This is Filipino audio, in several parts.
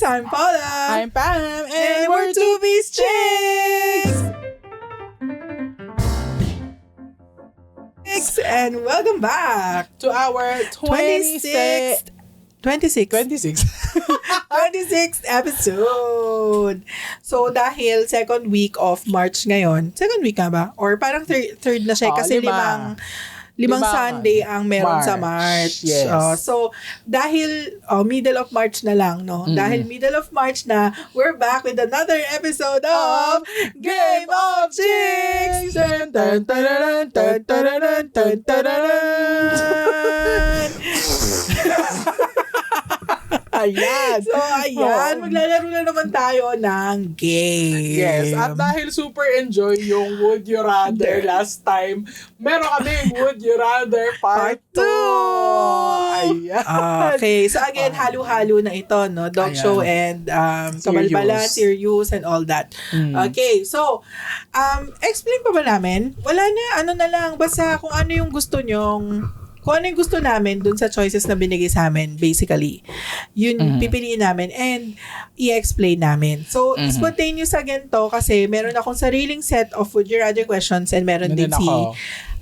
I'm Paula. I'm Pam, And we're Two Piece Chicks! And welcome back to our 26th 26th episode. So, dahil second week of March ngayon, second week nga ba? Or parang third na siya kasi limang Sunday ang meron sa March. Yes. So, dahil middle of March na lang, no? Dahil middle of March na, we're back with another episode of Game of Chicks! Dun, dun, dun, dun, dun, dun, dun, dun, dun. Ayan. So, maglalaro na naman tayo ng game. Yes. At dahil super enjoy yung Would You Rather last time, meron kami Would You Rather Part 2. Ayan. Okay. So, again, halo-halo na ito, no? Dog show and kabalbala, serious, and all that. Okay. So, explain pa ba namin? Wala na, ano na lang, basta kung ano yung gusto nyong kung ano yung gusto namin dun sa choices na binigay sa amin, basically, yun pipiliin namin and i-explain namin. So, spontaneous again to kasi meron akong sariling set of Would You Rather questions and meron din si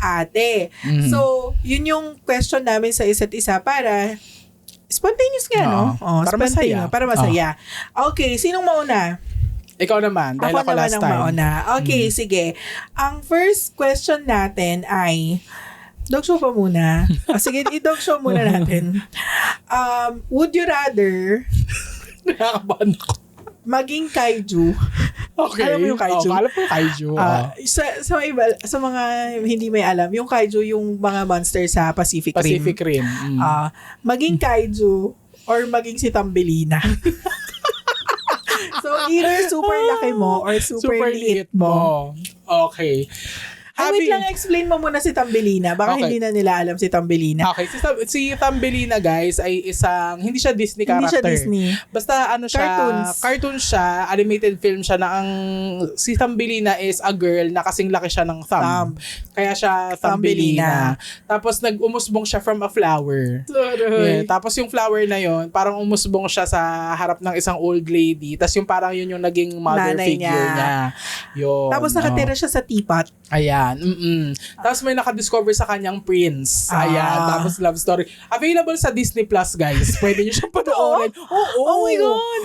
ate. So, yun yung question namin sa isa't isa para spontaneous nga, no? Para masaya. Okay, sinong mauna? Ikaw naman, dahil ako last time. Mauna. Okay, sige. Ang first question natin ay dog show pa muna. Sige, i-dog show muna natin. Would you rather nakakabahan ako. Maging kaiju? Okay. Alam mo yung kaiju? Alam mo yung kaiju. Sa mga hindi may alam, yung kaiju yung mga monster sa Pacific Rim. Pacific Rim. Maging kaiju or maging si Tambelina. So, either super laki mo or super liit mo. Okay. Wait lang, explain mo muna si Tambelina. Baka hindi na nila alam si Tambelina. Okay, si Tambelina, guys, ay hindi siya Disney character. Hindi siya Disney. Basta cartoon siya, animated film siya na si Tambelina is a girl na kasing laki siya ng thumb. Kaya siya Tambelina. Tapos nag-umusbong siya from a flower. Yeah, tapos yung flower na yon, parang umusbong siya sa harap ng isang old lady. Tapos yung parang yun yung naging mother nanay figure niya. Yun. Tapos nakatira siya sa teapot. Ayan. Tapos may nakadiscover sa kanyang prince. Ayan. Tapos love story. Available sa Disney Plus, guys. Pwede nyo siyang panoorin. Oh my God.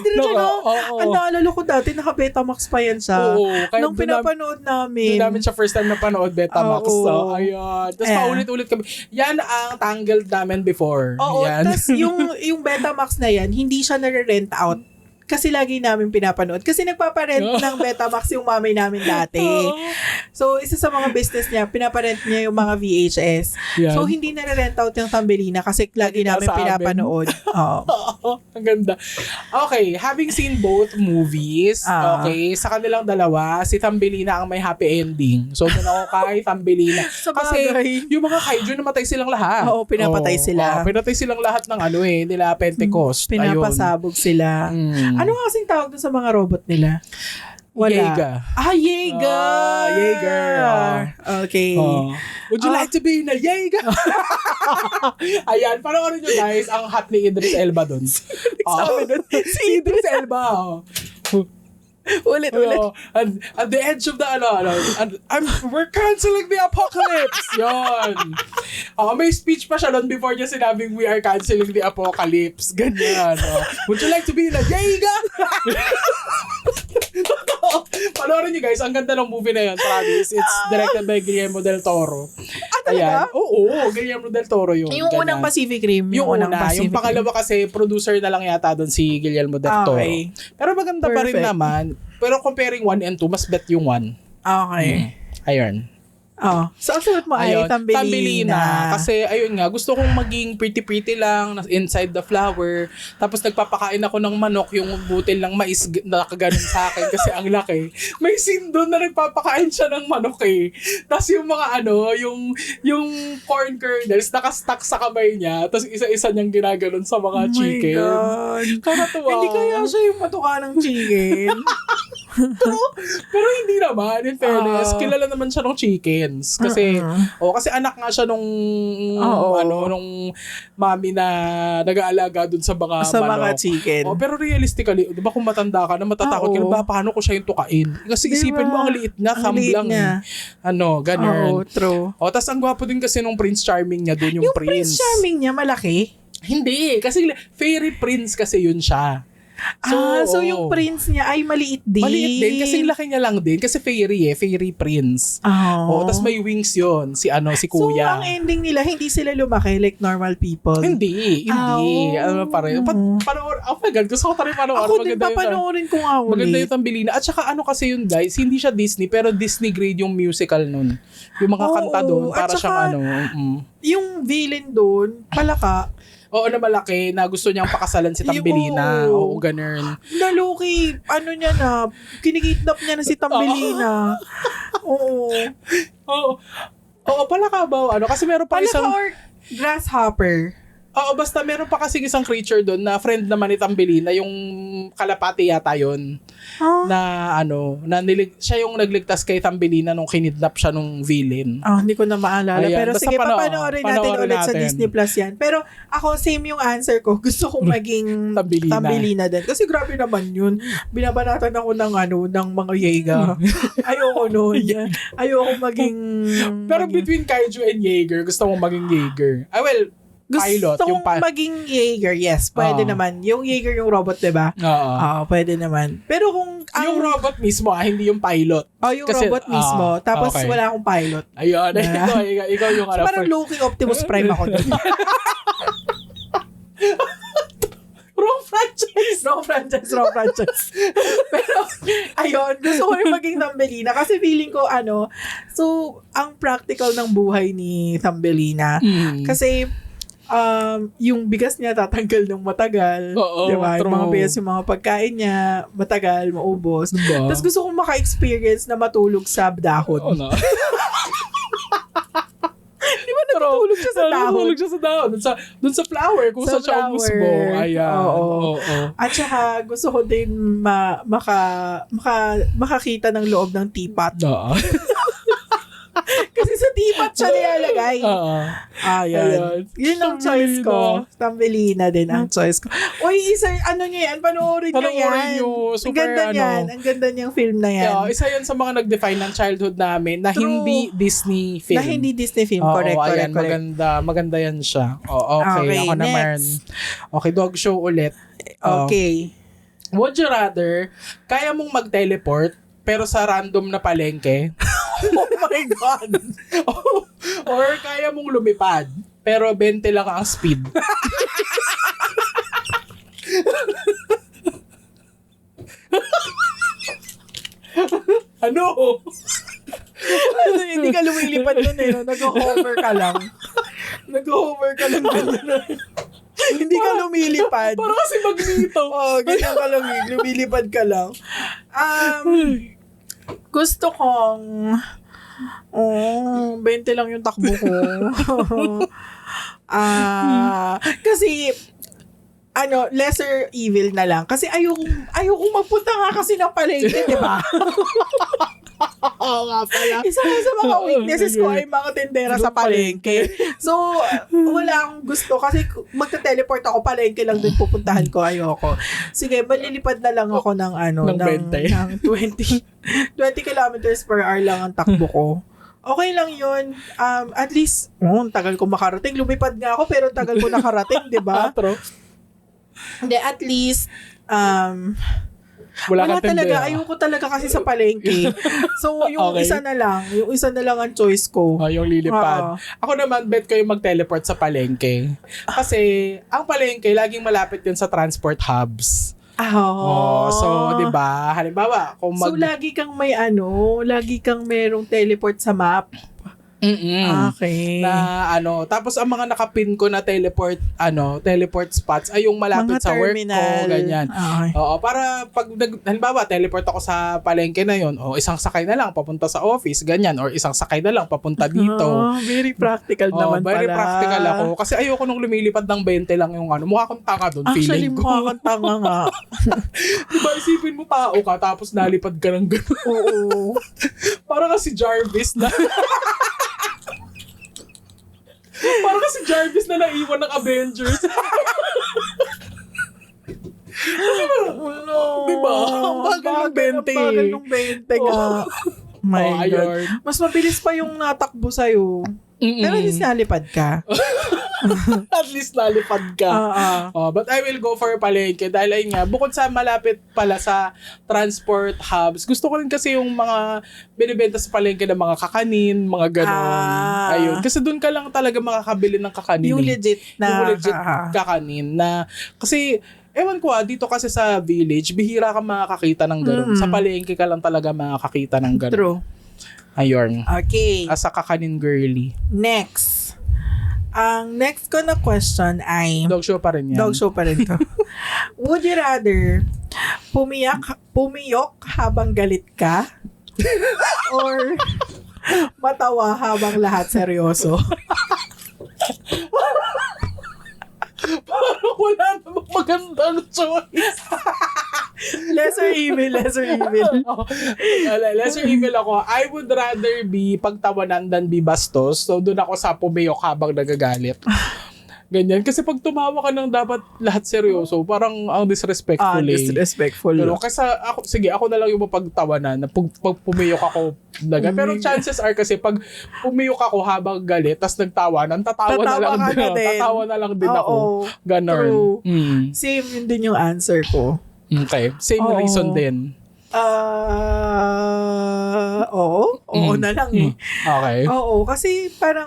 Ang naalala ko dati, naka-Betamax pa yan siya. Nung pinapanood namin. Doon namin siya first time napanood, Betamax. So, ayan. Tapos paulit-ulit kami. Yan ang tangled namin before. Oo. Tapos yung Betamax na yan, hindi siya nare-rent out. Kasi lagi namin pinapanood. Kasi nagpaparent ng Betamax yung mamay namin dati. So, isa sa mga business niya, pinaparent niya yung mga VHS. Yan. So, hindi na-rent out yung Tambelina kasi lagi namin pinapanood. Ang ganda. Okay, having seen both movies, okay, sa kanilang dalawa, si Tambelina ang may happy ending. So, doon ako kay Tambelina. Kasi yung mga kaiju namatay silang lahat. Oo, pinapatay sila. Pinatay silang lahat ng nila Pentecost. Pinapasabog sila. Ano nga kasing tawag doon sa mga robot nila? Wala. Yeager. Yeager. Okay. Would you like to be in a Yeager? Ayan, panoorin nyo guys, ang hot ni Idris Elba doon. Si Idris Elba. Ulit. At the edge of the we're canceling the apocalypse. Yon. May speech pa siya doon before niya sinabing we are canceling the apocalypse. Ganyan. Would you like to be in a Yeager? Panoorin niyo guys, ang ganda ng movie na yun, promise. It's directed by Guillermo del Toro. Talaga? Oo, Guillermo del Toro yun. Yung unang Pacific Rim. Yung pangalawa kasi producer na lang yata doon si Guillermo del Toro. Okay. Pero maganda pa rin naman. Pero comparing 1 and 2, mas bet yung 1. Okay. Ayun. So, ang sagot mo ay Tambelina. Kasi, ayun nga, gusto kong maging pretty lang inside the flower. Tapos, nagpapakain ako ng manok, yung butil ng mais na nakaganon sa akin kasi ang laki. May scene doon na nagpapakain siya ng manok eh. Tapos, yung mga yung corn kernels, nakastack sa kamay niya. Tapos, isa-isa niyang ginaganon sa mga chicken. Oh my God. Karatuwa. Hindi kaya siya yung matuka ng chicken. Pero hindi naman, in fairness, kilala naman siya ng chickens. Kasi, kasi anak nga siya nung, nung mami na nag-aalaga dun sa mga mga chicken. Pero realistically, di ba kung matanda ka na matatakot ka na, paano ko siya yung tukain? Kasi isipin mo, ang liit niya, lang. Ganun. True. Tas ang gwapo din kasi nung Prince Charming niya dun, yung Prince. Prince Charming niya, malaki? Hindi, kasi fairy prince kasi yun siya. So yung prince niya ay maliit din. Maliit din, kasi laki niya lang din. Kasi fairy prince. Tas may wings yun, si kuya. So ang ending nila, hindi sila lumaki like normal people? Hindi. Pareho. Oh my God, gusto ko tayo panoorin. Ako din papanoorin ko nga ulit. Maganda yung Tambelina. At saka kasi yun guys, hindi siya Disney, pero Disney grade yung musical nun. Yung mga kanta doon, para siyang yung villain doon, palaka. Na malaki, na gusto niyang pakasalan si Tambelina. Ganun. Na Loki, niya na, kinikidnap niya na si Tambelina. Palaka ba? Kasi meron pa isang... Palaka or grasshopper? Basta meron pa kasi isang creature doon na friend naman ni Tambelina, yung kalapati yata yun. Na siya yung nagligtas kay Tambelina nung kinidnap siya nung villain. Hindi ko na maalala. Ayan, pero sige, papanoorin natin ulit sa natin. Disney Plus yan. Pero ako, same yung answer ko. Gusto kong maging Tambelina din. Kasi grabe naman yun. Binabanatan ako ng mga Yega. Ayoko nun. Ayoko maging... Pero between Kaiju and Jaeger, gusto mong maging Jaeger. Pilot, gusto yung kong maging Jaeger, yes. Pwede naman. Yung Jaeger yung robot, diba? Pwede naman. Pero kung... yung robot mismo, hindi yung pilot. Yung robot mismo. Tapos wala akong pilot. Ayun. Ikaw yung so, parang Loki Optimus Prime ako doon. Wrong franchise. Pero, ayun, gusto ko rin maging Tambelina kasi feeling ko, so, ang practical ng buhay ni Tambelina. Kasi, yung bigas niya tatanggal ng matagal. Diba? Yung mga bigas, yung mga pagkain niya, matagal, maubos. Diba? Tapos gusto kong maka-experience na matulog sa dahon. Di ba natutulog siya sa dahon? Natutulog siya sa dahon. Doon sa flower, kung saan siya umusbo. Ayan. At saka gusto ko din makakita ng loob ng teapot. Kasi sa teapot siya nilalagay. Ayan. Yun ang choice ko. Tambelina din ang choice ko. Uy, niya yan? Panoorin nyo yan. Ang ganda niyan. Ang ganda niyang film na yan. Isa yan sa mga nag-define ng childhood namin na hindi Disney film. Correct. Maganda yan siya. Okay, ako naman. Okay, dog show ulit. Okay. Would you rather, kaya mong mag-teleport pero sa random na palengke? Oh my God! Or kaya mong lumipad, pero 20 lang ang speed. Hindi ka lumilipad nun no? Nag-hover ka lang. Hindi ka lumilipad. Para kasi magnito. Ganyan ka lang. Lumilipad ka lang. Gusto kong 20 lang yung takbo ko. Kasi lesser evil na lang. Kasi ayokong magpunta nga kasi ng palengke, di ba? Nga pala. Isa sa mga weaknesses ko ay mga tendera sa palengke. So, wala akong gusto kasi magte-teleport ako, palengke lang din pupuntahan ko, ayoko. Sige, malilipad na lang ako ng 20 kilometers per hour lang ang takbo ko. Okay lang yun. At least, tagal ko makarating. Lumipad nga ako pero tagal ko nakarating, di ba? Hindi, at least, wala talaga. Ayoko talaga kasi sa palengke. So, yung isa na lang ang choice ko. Yung lilipad. Ako naman, bet ko yung mag-teleport sa palengke. Kasi, ang palengke, laging malapit yun sa transport hubs. So, di ba? Halimbawa, so, lagi kang merong teleport sa map. Okay. Na tapos ang mga nakapin ko na teleport spots ay yung malapit Mga sa work ko, terminal. ganyan. Okay. Oo, para pag halimbawa teleport ako sa palengke na yon, isang sakay na lang papunta sa office, ganyan, or isang sakay na lang papunta dito. Very practical naman pala. Very practical ako kasi ayoko nung lumilipad ng 20 lang yung mukha akong tanga doon, Actually, feeling ko. mukha kang tanga nga. Diba, isipin mo tao ka tapos nalipad ka ng gano'n. Oo. Parang si Jarvis na parang si Jarvis na naiwan ng Avengers. Diba? Ang bagal ng 20. Ang bagal ng 20 nga. My God. Ayun. Mas mabilis pa yung natakbo sa'yo. Pero at least nalipad ka. At least nalipad ka. But I will go for palengke dahil ayun nga, bukod sa malapit pala sa transport hubs, gusto ko rin kasi yung mga binibenta sa palengke ng mga kakanin, mga ganon. Ayun. Kasi doon ka lang talaga makakabili ng kakanin. Yung legit na. Yung legit kakanin na, kasi ewan ko dito kasi sa village, bihira ka makakakita ng gano'n. Sa palengke ka lang talaga makakakita ng gano'n. True. Ayun. Okay. As a kakanin girly. Next. Ang next ko na question ay... Dog show pa rin yan. Dog show pa rin to. Would you rather pumiyok habang galit ka? Or matawa habang lahat seryoso? Parang wala namang magandang choice. Lesser evil. Lesser evil ako. I would rather be pagtawanan than be bastos. So, doon ako sa pumiyok habang nagagalit. Ganyan. Kasi pag tumawa ka ng dapat lahat seryoso, parang ang disrespectful Disrespectful. Pero kasi ako na lang yung mapagtawanan na pag pumiyok ako daga. Pero chances are kasi pag pumiyok ako habang galit, tas nagtawanan, tatawa na lang din ako. Ganon. Same yun din yung answer ko. Okay. Same reason din. Oo na lang eh. Okay. Oo, kasi parang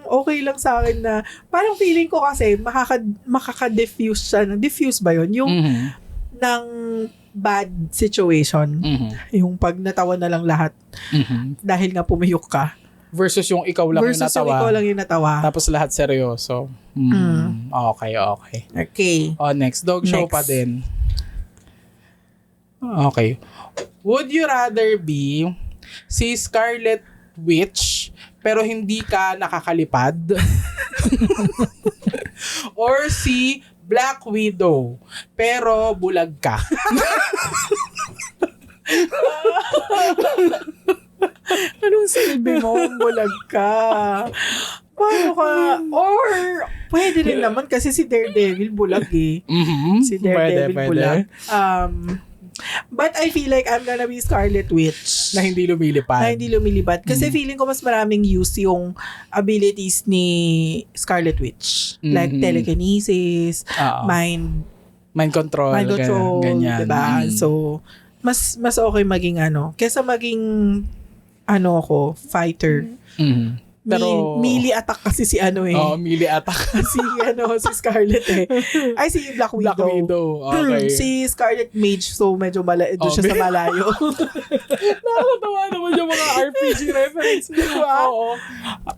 okay lang sa akin na, parang feeling ko kasi makaka-diffuse siya. Diffuse ba yun? Yung ng bad situation. Yung pag natawa na lang lahat dahil nga pumiyok ka. Versus yung ikaw lang yung natawa. Versus yung ikaw lang yung natawa. Tapos lahat seryoso. Okay. Okay. Next. Dog show pa din. Okay. Would you rather be si Scarlet Witch pero hindi ka nakakalipad? Or si Black Widow pero bulag ka? Anong silbi mo? Bulag ka. Paano ka? Or, pwede rin naman kasi si Daredevil bulag eh. Si Daredevil bulag. But I feel like I'm gonna be Scarlet Witch. Na hindi lumilipad. Kasi feeling ko mas maraming use yung abilities ni Scarlet Witch. Like telekinesis, mind control, ganyan. Diba? So, mas okay maging kesa maging fighter. Pero melee attack kasi si melee attack. si Scarlet eh. Ay, si Black Widow. Okay. Si Scarlet Mage, so medyo doon siya sa malayo. Nakakatawa naman yung mga RPG reference. Oo.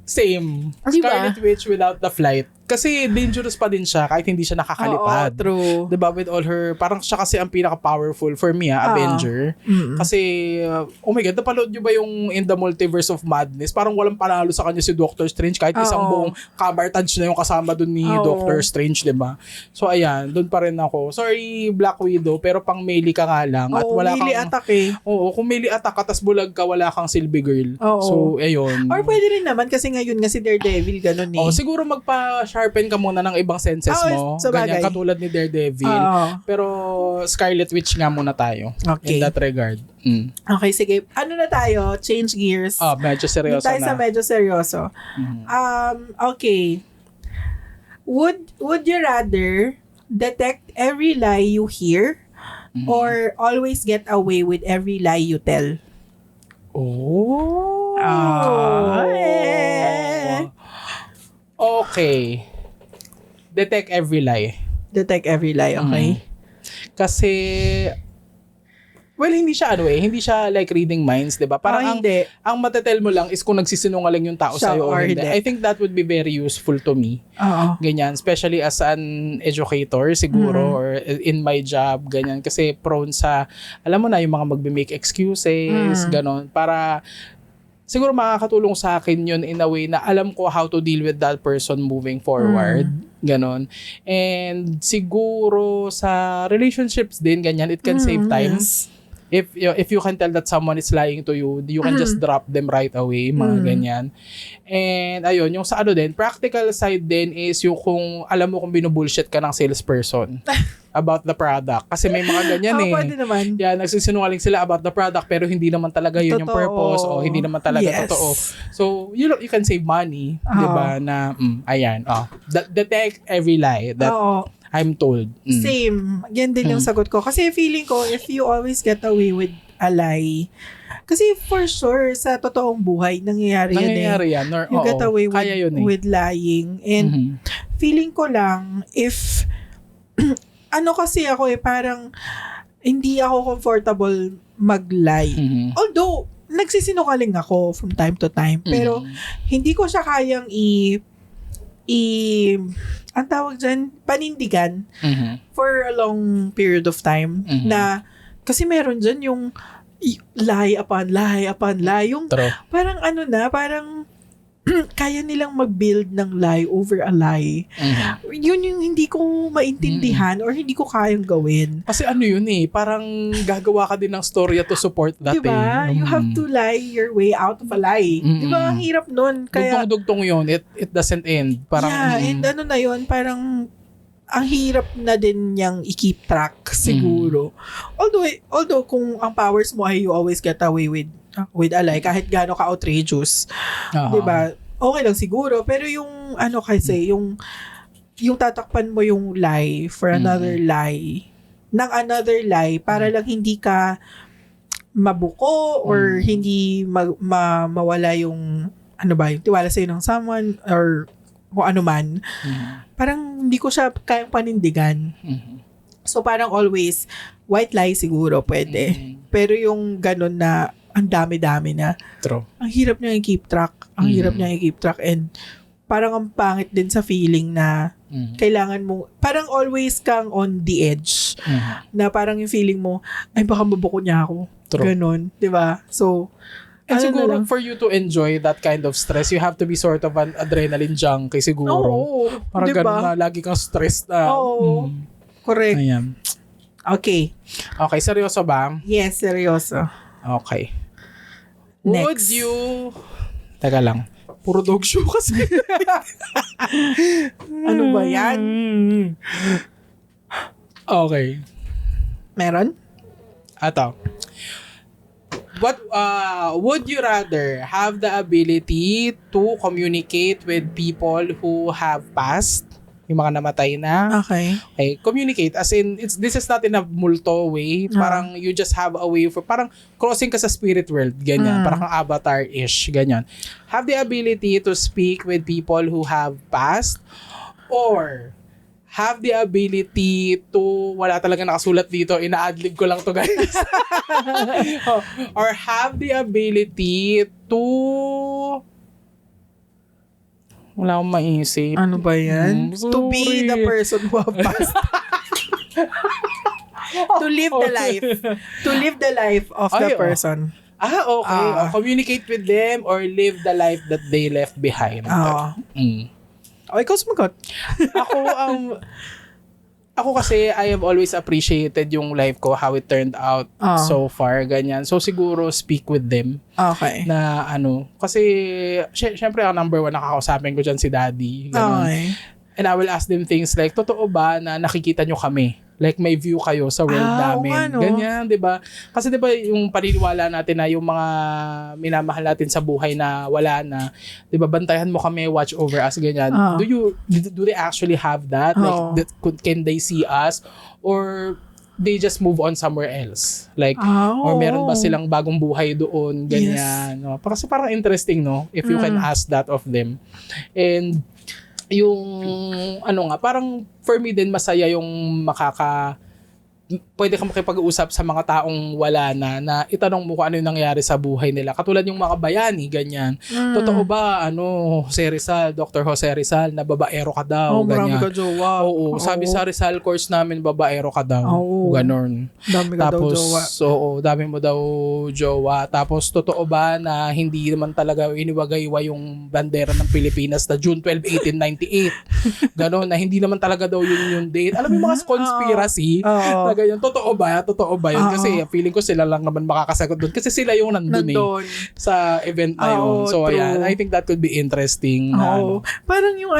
Same. Scarlet Witch without the flight. Kasi dangerous pa din siya kahit hindi siya nakakalipad. True. Diba? With all her, parang siya kasi ang pinaka-powerful for me, Avenger. Kasi, oh my God, napanood nyo ba yung In the Multiverse of Madness? Parang walang panalo sa kanya si Doctor Strange kahit isang buong kabartage na yung kasama dun ni Doctor Strange, diba? So, ayan, dun pa rin ako. Sorry, Black Widow, pero pang melee ka nga lang. At wala melee attack eh. Oo, kung melee attack ka, tas bulag ka, wala kang silver girl. So, ayun. Or pwede rin naman kasi ngayon nga si Daredevil, ganun eh. Siguro sharpen ka muna ng ibang senses mo. Ganyan, katulad ni Daredevil. Pero Scarlet Witch nga muna tayo. Okay. In that regard. Okay, sige. Ano na tayo? Change gears. Medyo seryoso tayo sa medyo seryoso. Okay. Would you rather detect every lie you hear or always get away with every lie you tell? Okay. Detect every lie. Detect every lie, okay? Kasi Well, hindi siya like reading minds, 'di ba? Parang hindi. ang matetel mo lang is kung nagsisinungaling yung tao Siya sa'yo o or hindi. hindi. I think that would be very useful to me. Oo. Ganyan, especially as an educator siguro or in my job, ganyan. Kasi prone sa, alam mo na, yung mga magbe-make excuses, ganon. Para siguro makakatulong sa akin yun in a way na alam ko how to deal with that person moving forward. Ganon. And siguro sa relationships din, ganyan, it can save time. Yes. If you can tell that someone is lying to you, you can just drop them right away, mga ganyan. And ayun, yung sa ano din, practical side din is yung kung alam mo kung binubullshit ka ng salesperson about the product. Kasi may mga ganyan Pwede naman. Yeah, nagsisinungaling sila about the product pero hindi naman talaga yun yung Totoo. purpose o hindi naman talaga Yes. totoo. So, you can save money, 'di ba? Na ayan, detect every lie that Oo. I'm told. Same. Yan din yung sagot ko. Kasi feeling ko, if you always get away with a lie, kasi for sure, sa totoong buhay, nangyayari Nangyayari yan. You get away Kaya yun with lying. And feeling ko lang, if, ano kasi ako parang, hindi ako comfortable mag-lie. Although, nagsisinungaling ako from time to time. Pero, hindi ko siya kayang ang tawag dyan, panindigan for a long period of time na kasi meron dyan yung lie upon lie upon lie. Yung True. parang parang kaya nilang mag-build ng lie over a lie. Yun yung hindi ko maintindihan or hindi ko kayang gawin. Kasi ano yun parang gagawa ka din ng storya to support that Diba? You have to lie your way out of a lie. Diba? Ang hirap nun. Kaya, dugtong yun. It doesn't end. Parang, and ano na yun, parang ang hirap na din niyang i-keep track siguro. Although kung ang powers mo ay you always get away with a lie, kahit gaano ka outrageous, 'di ba? Okay lang siguro, pero yung kasi yung tatakpan mo yung lie for another lie ng another lie para lang hindi ka mabuko or hindi mawala yung yung tiwala sa'yo ng someone or kung ano man. Parang hindi ko siya kayang panindigan. So parang always white lie siguro pwede. Pero yung ganun na ang dami-dami na. True. Ang hirap niya i-keep track. Ang hirap niya i-keep track and parang ang pangit din sa feeling na kailangan mo, parang always kang on the edge. Na parang yung feeling mo, ay baka mabuko niya ako. True. Ganon. Diba? So, And ano siguro na lang. for you to enjoy that kind of stress, you have to be sort of an adrenaline junkie siguro. Oo. Parang Diba? ganun na lagi kang stressed na. Oo. Correct. Ayan. Okay. Okay, seryoso ba? Yes, seryoso. Okay. Next. Would you... Teka lang. Puro dog show kasi. Ano ba yan? Okay. Meron? Ato. What would you rather have the ability to communicate with people who have passed, yung mga namatay na? Okay. Okay, communicate as in this is not in a multo way, parang you just have a way for parang crossing ka sa spirit world, ganyan, parang kang avatar-ish, ganyan. Have the ability to speak with people who have passed or have the ability to, wala talaga nakasulat dito, ina-adlib ko lang to guys. Or have the ability to, wala akong maisip. Ano ba yan? To be Sorry. the person who have passed. To live the life. To live the life of the Ay, oh. person. Okay. Communicate with them or live the life that they left behind. Ikaw sumagot. Ako kasi, I have always appreciated yung life ko, how it turned out so far, ganyan. So, siguro, speak with them. Okay. Na kasi, syempre, ang number one, nakakausapin ko dyan si daddy. Ganun. Okay. And I will ask them things like, totoo ba na nakikita nyo kami? Like, may view kayo sa world namin. Ano? Ganyan, di ba? Kasi di ba yung paniniwala natin na yung mga minamahal natin sa buhay na wala na, di ba, bantayan mo kami, watch over us, ganyan. Do they actually have that? Like, can they see us? Or they just move on somewhere else? Like, or meron ba silang bagong buhay doon? Ganyan. Yes. No? Kasi parang interesting, no? If you can ask that of them. And, yung parang for me din masaya yung pwede kang makipag-usap sa mga taong wala na itanong mo kung ano yung nangyari sa buhay nila. Katulad yung mga bayani, ganyan. Totoo ba, Jose Rizal, Dr. Jose Rizal, na babaero ka daw, marami ganyan. ka jowa. Oo, sabi sa Rizal course namin, babaero ka daw. Ganon. Dami ka daw jowa. Dami mo daw jowa. Tapos, totoo ba na hindi naman talaga iniwagaywa yung bandera ng Pilipinas na June 12, 1898? Ganon, na hindi naman talaga daw yun yung date. Alam mo yung mga conspiracy? Ganyan. Totoo ba yun? Kasi feeling ko sila lang naman makakasagot doon. Kasi sila yung nandun. Sa event na yun. So, true. ayan. I think that could be interesting. Parang yung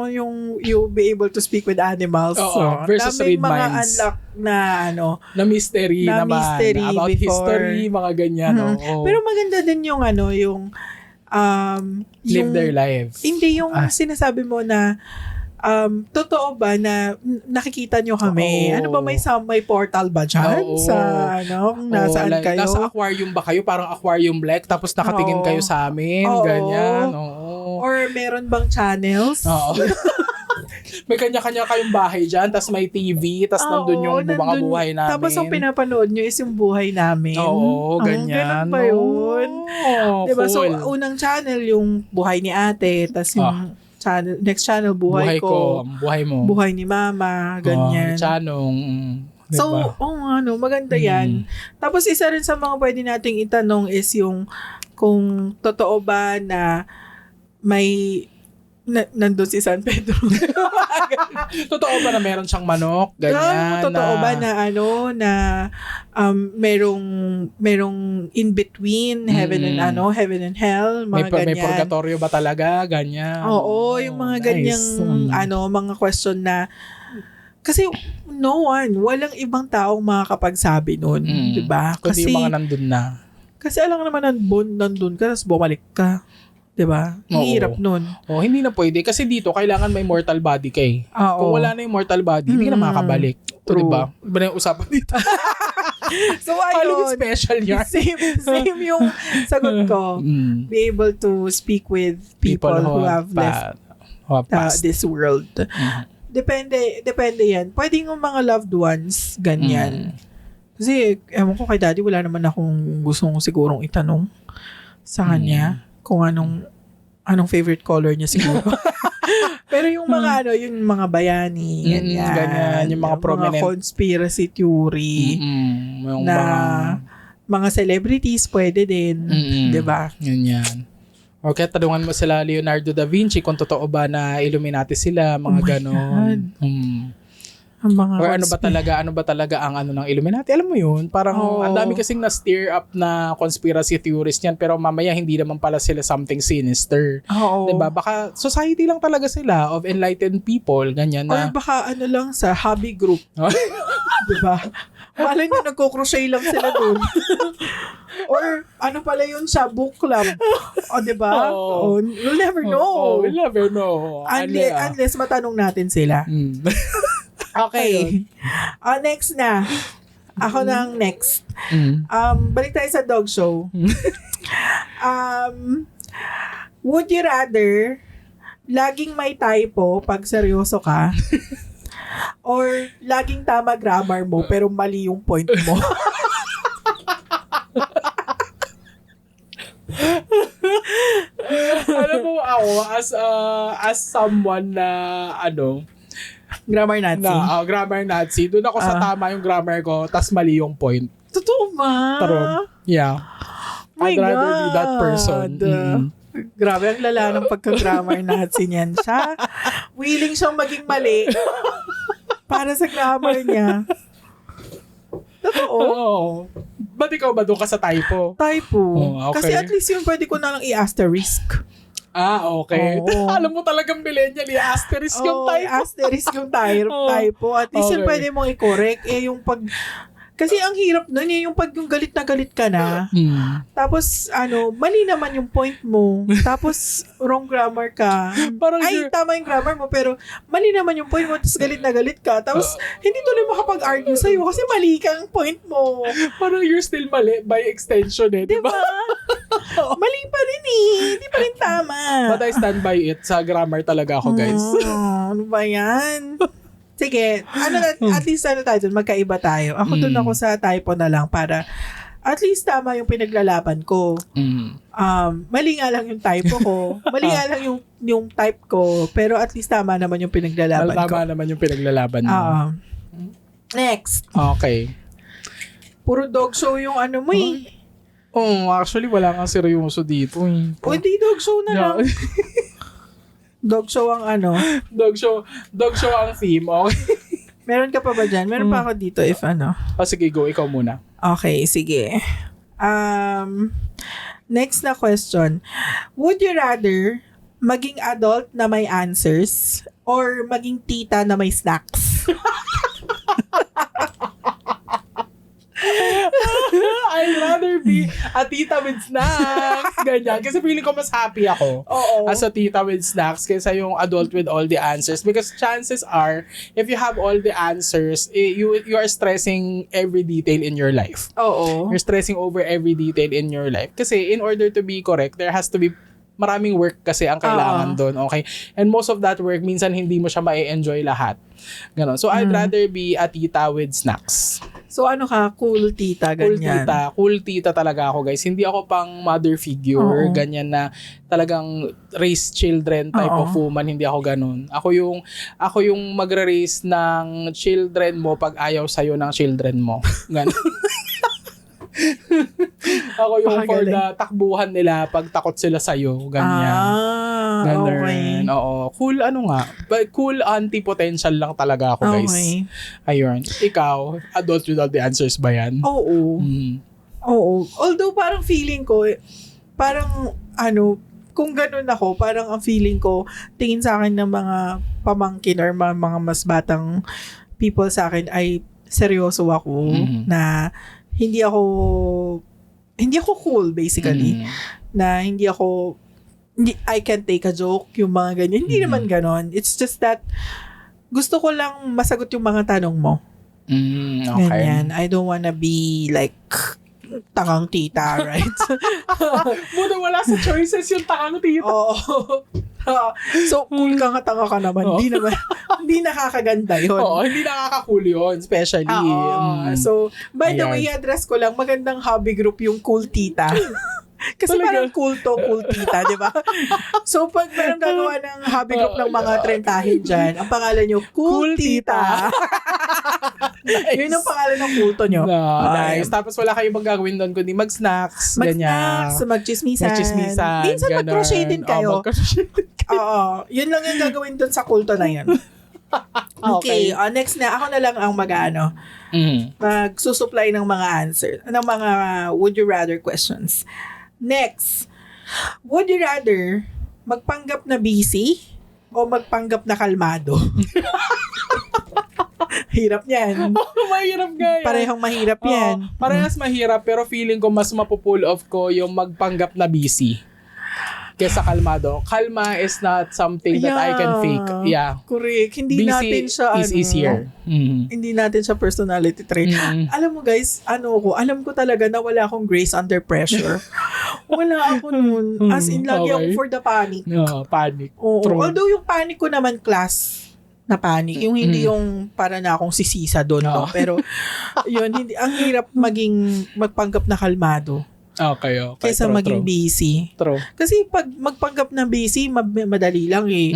yung you be able to speak with animals. Versus read mga minds. unlock na na mystery na naman. mystery About before. history, mga ganyan. Pero maganda din yung live their lives. Hindi yung sinasabi mo na totoo ba na nakikita nyo kami? Ano ba may portal ba dyan? Sa kung nasaan kayo? Nasa aquarium ba kayo? Parang aquarium black tapos nakatingin kayo sa amin? Ganyan. Or meron bang channels? May kanya-kanya kayong bahay dyan, tapos may TV, tapos nandun yung mga buhay namin. Tapos ang pinapanood nyo is yung buhay namin. Ganyan. Ganun ba yun? Diba? Cool. So, unang channel yung buhay ni ate, tapos yung next channel, buhay ko. Buhay mo. Buhay ni mama, ganyan. Chanong. Diba? So, maganda yan. Tapos isa rin sa mga pwede nating itanong is yung kung totoo ba na may nandun si San Pedro. Totoo ba na meron siyang manok? Ganyan. Totoo ba na merong in between heaven and heaven and hell, mga ganyan. May purgatorio ba talaga? Ganyan. Oo, yung mga ganyang mga question na kasi walang ibang taong makakapagsabi nun, 'di ba? Kasi yung mga nandun na. Kasi alam naman nandun ka, tapos bumalik ka. Diba? Hirap nun. Hindi na pwede. Kasi dito, kailangan may mortal body kay. Kung wala na yung mortal body, hindi ka na makakabalik. True. Diba? Iba na yung usapan dito. So, ayun. Special yan. Same yung sagot ko. Be able to speak with people who have left this world. Depende yan. Pwede yung mga loved ones, ganyan. Kasi, ewan ko kay daddy, wala naman akong gustong sigurong itanong sa kanya. Kung anong favorite color niya siguro. Pero yung mga yung mga bayani, ganyan, yung mga prominent, mga conspiracy theory, mga celebrities pwede din, 'di ba? Ganyan. Okay, tanungan mo sila Leonardo da Vinci kung totoo ba na Illuminati sila, mga ganon. Or ano ba talaga ang ng Illuminati? Alam mo yun, parang ang dami kasing na-stir up na conspiracy theories niyan, pero mamaya hindi naman pala sila something sinister. Diba? Baka society lang talaga sila of enlightened people, ganyan na. Or baka lang sa hobby group. Diba? Malay nyo, nagko-crochet lang sila dun. Or pala yun sa book club. Diba? We'll never know. We'll never know. Unless matanong natin sila. Okay. Next na. Ako na ang next. Balik tayo sa dog show. Would you rather laging may typo pag seryoso ka? Or laging tama grammar mo pero mali yung point mo? Alam mo ako, as someone na Grammar Nazi. Grammar Nazi. Doon ako sa tama yung grammar ko, tas mali yung point. Totoo ba? Yeah. I'd rather be that person. Grabe, ang lala ng pagka-grammar Nazi niyan. Siya, willing siyang maging mali para sa grammar niya. Totoo. Ba't ikaw ba doon ka sa typo? Typo. Okay. Kasi at least yung pwede ko na lang i-asterisk. Okay. Alam mo talagang millennial, asterisk yung typo. Asterisk yung typo. At least yung pwede mong i-correct. Yung pag... Kasi ang hirap nun, yung pag yung galit na galit ka na. Tapos, mali naman yung point mo. Tapos, wrong grammar ka. Tama yung grammar mo, pero mali naman yung point mo, tapos galit na galit ka. Tapos, hindi tuloy makapag-argue sa'yo kasi mali kang point mo. Parang you're still mali by extension diba? Mali pa rin hindi pa rin tama. But I stand by it. Sa grammar talaga ako, guys. Ano ba yan? Sige, at least tayo dun, magkaiba tayo. Ako dun ako sa typo na lang para at least tama yung pinaglalaban ko. Mali nga lang yung typo ko. Mali nga lang yung type ko. Pero at least tama naman yung pinaglalaban ko. Tama naman yung pinaglalaban mo. Next. Okay. Puro dog show yung ano mo eh. Actually, wala kang seryoso dito eh. O di dog show na lang. Dog show ang ano. Dog show ang theme. Okay. Meron ka pa ba dyan? Meron pa ako dito if ano. Sige, go. Ikaw muna. Okay, sige. Next na question. Would you rather maging adult na may answers or maging tita na may snacks? I'd rather be a tita with snacks. Ganyan. Kasi feeling ko mas happy ako as a tita with snacks kaysa yung adult with all the answers. Because chances are, if you have all the answers, you are stressing every detail in your life. You're stressing over every detail in your life. Kasi in order to be correct, there has to be maraming work kasi ang kailangan doon, okay? And most of that work, minsan hindi mo siya ma-enjoy lahat. Ganon. So, I'd rather be a tita with snacks. So, ano ka? Cool tita, ganyan? Cool tita talaga ako, guys. Hindi ako pang mother figure, ganyan na talagang raise children type of woman. Hindi ako ganun. Ako yung magre-raise ng children mo pag ayaw sa'yo ng children mo. Ganon. Ako yung for the takbuhan nila pag takot sila sa'yo. Ganyan. Okay. Oo. Cool cool auntie potential lang talaga ako, guys. Okay. Ayun. Ikaw, adult with all the answers ba yan? Oo. Although parang feeling ko, parang kung ganun ako, parang ang feeling ko, tingin sa akin ng mga pamangkin or mga mas batang people sa akin ay seryoso ako na hindi ako cool basically. Na I can take a joke, yung mga ganyan. Hindi naman ganon. It's just that gusto ko lang masagot yung mga tanong mo. Okay. Ganyan. I don't wanna be like tangang tita, right? Muna wala sa choices yung tangang tita. So, cool ka nga, tanga ka naman. Hindi nakakaganda yun. Hindi nakaka-cool yun, especially. So, by the way, address ko lang, magandang hobby group yung cool tita. Kasi parang cool tita, di ba? So, pag parang gagawa ng hobby group ng mga trentahin dyan, ang pangalan nyo, cool tita. Nice. Yun ang pangalan ng kulto nyo. Nice. Tapos wala kayong magagawin doon kundi mag-snacks. Mag-chismisan. Minsan ganun. mag-crochet din kayo. Yun lang yung gagawin doon sa kulto na yun. Okay. Next na. Ako na lang ang magsusupply ng mga answer. Ng mga would you rather questions. Next. Would you rather magpanggap na busy o magpanggap na kalmado? Hirap yan. Mahirap nga yan. Parehong mahirap yan. Parehas mahirap pero feeling ko mas mapupull off ko yung magpanggap na busy kesa kalmado. Kalma is not something that I can fake. Yeah. Correct. Hindi busy natin siya is easier. Hindi natin siya personality trait. Alam mo guys, alam ko talaga na wala akong grace under pressure. Wala ako nun. As in, lagi ako for the panic. Panic. Although yung panic ko naman class na panic. Yung hindi yung para na akong sisisa doon. No? Pero yun, ang hirap magpanggap na kalmado. Okay. Kaysa maging busy. True. Kasi pag magpanggap na busy, madali lang eh.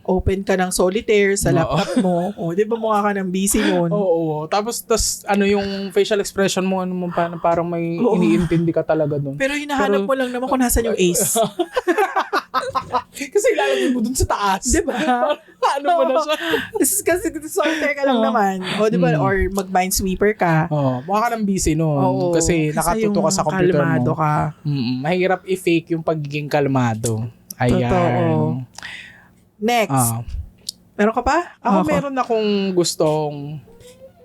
Open ka ng solitaire sa laptop mo. Di ba mukha ka ng busy nun? Tapos yung facial expression mo, parang may iniintindi ka talaga dun. Pero hinahanap mo lang naman kung nasan yung ace. Kasi ilalagay mo dun sa taas. Diba? Ano mo na siya? Kasi solitaire ka lang naman. Diba? Or mag-minesweeper ka. Mukha ka ng busy nun. Kasi nakatuto ka sa computer mo. Kalmado ka. Mahirap i-fake yung pagiging kalmado. Ayan. Totoo. Next. Meron ka pa? Ako meron akong gustong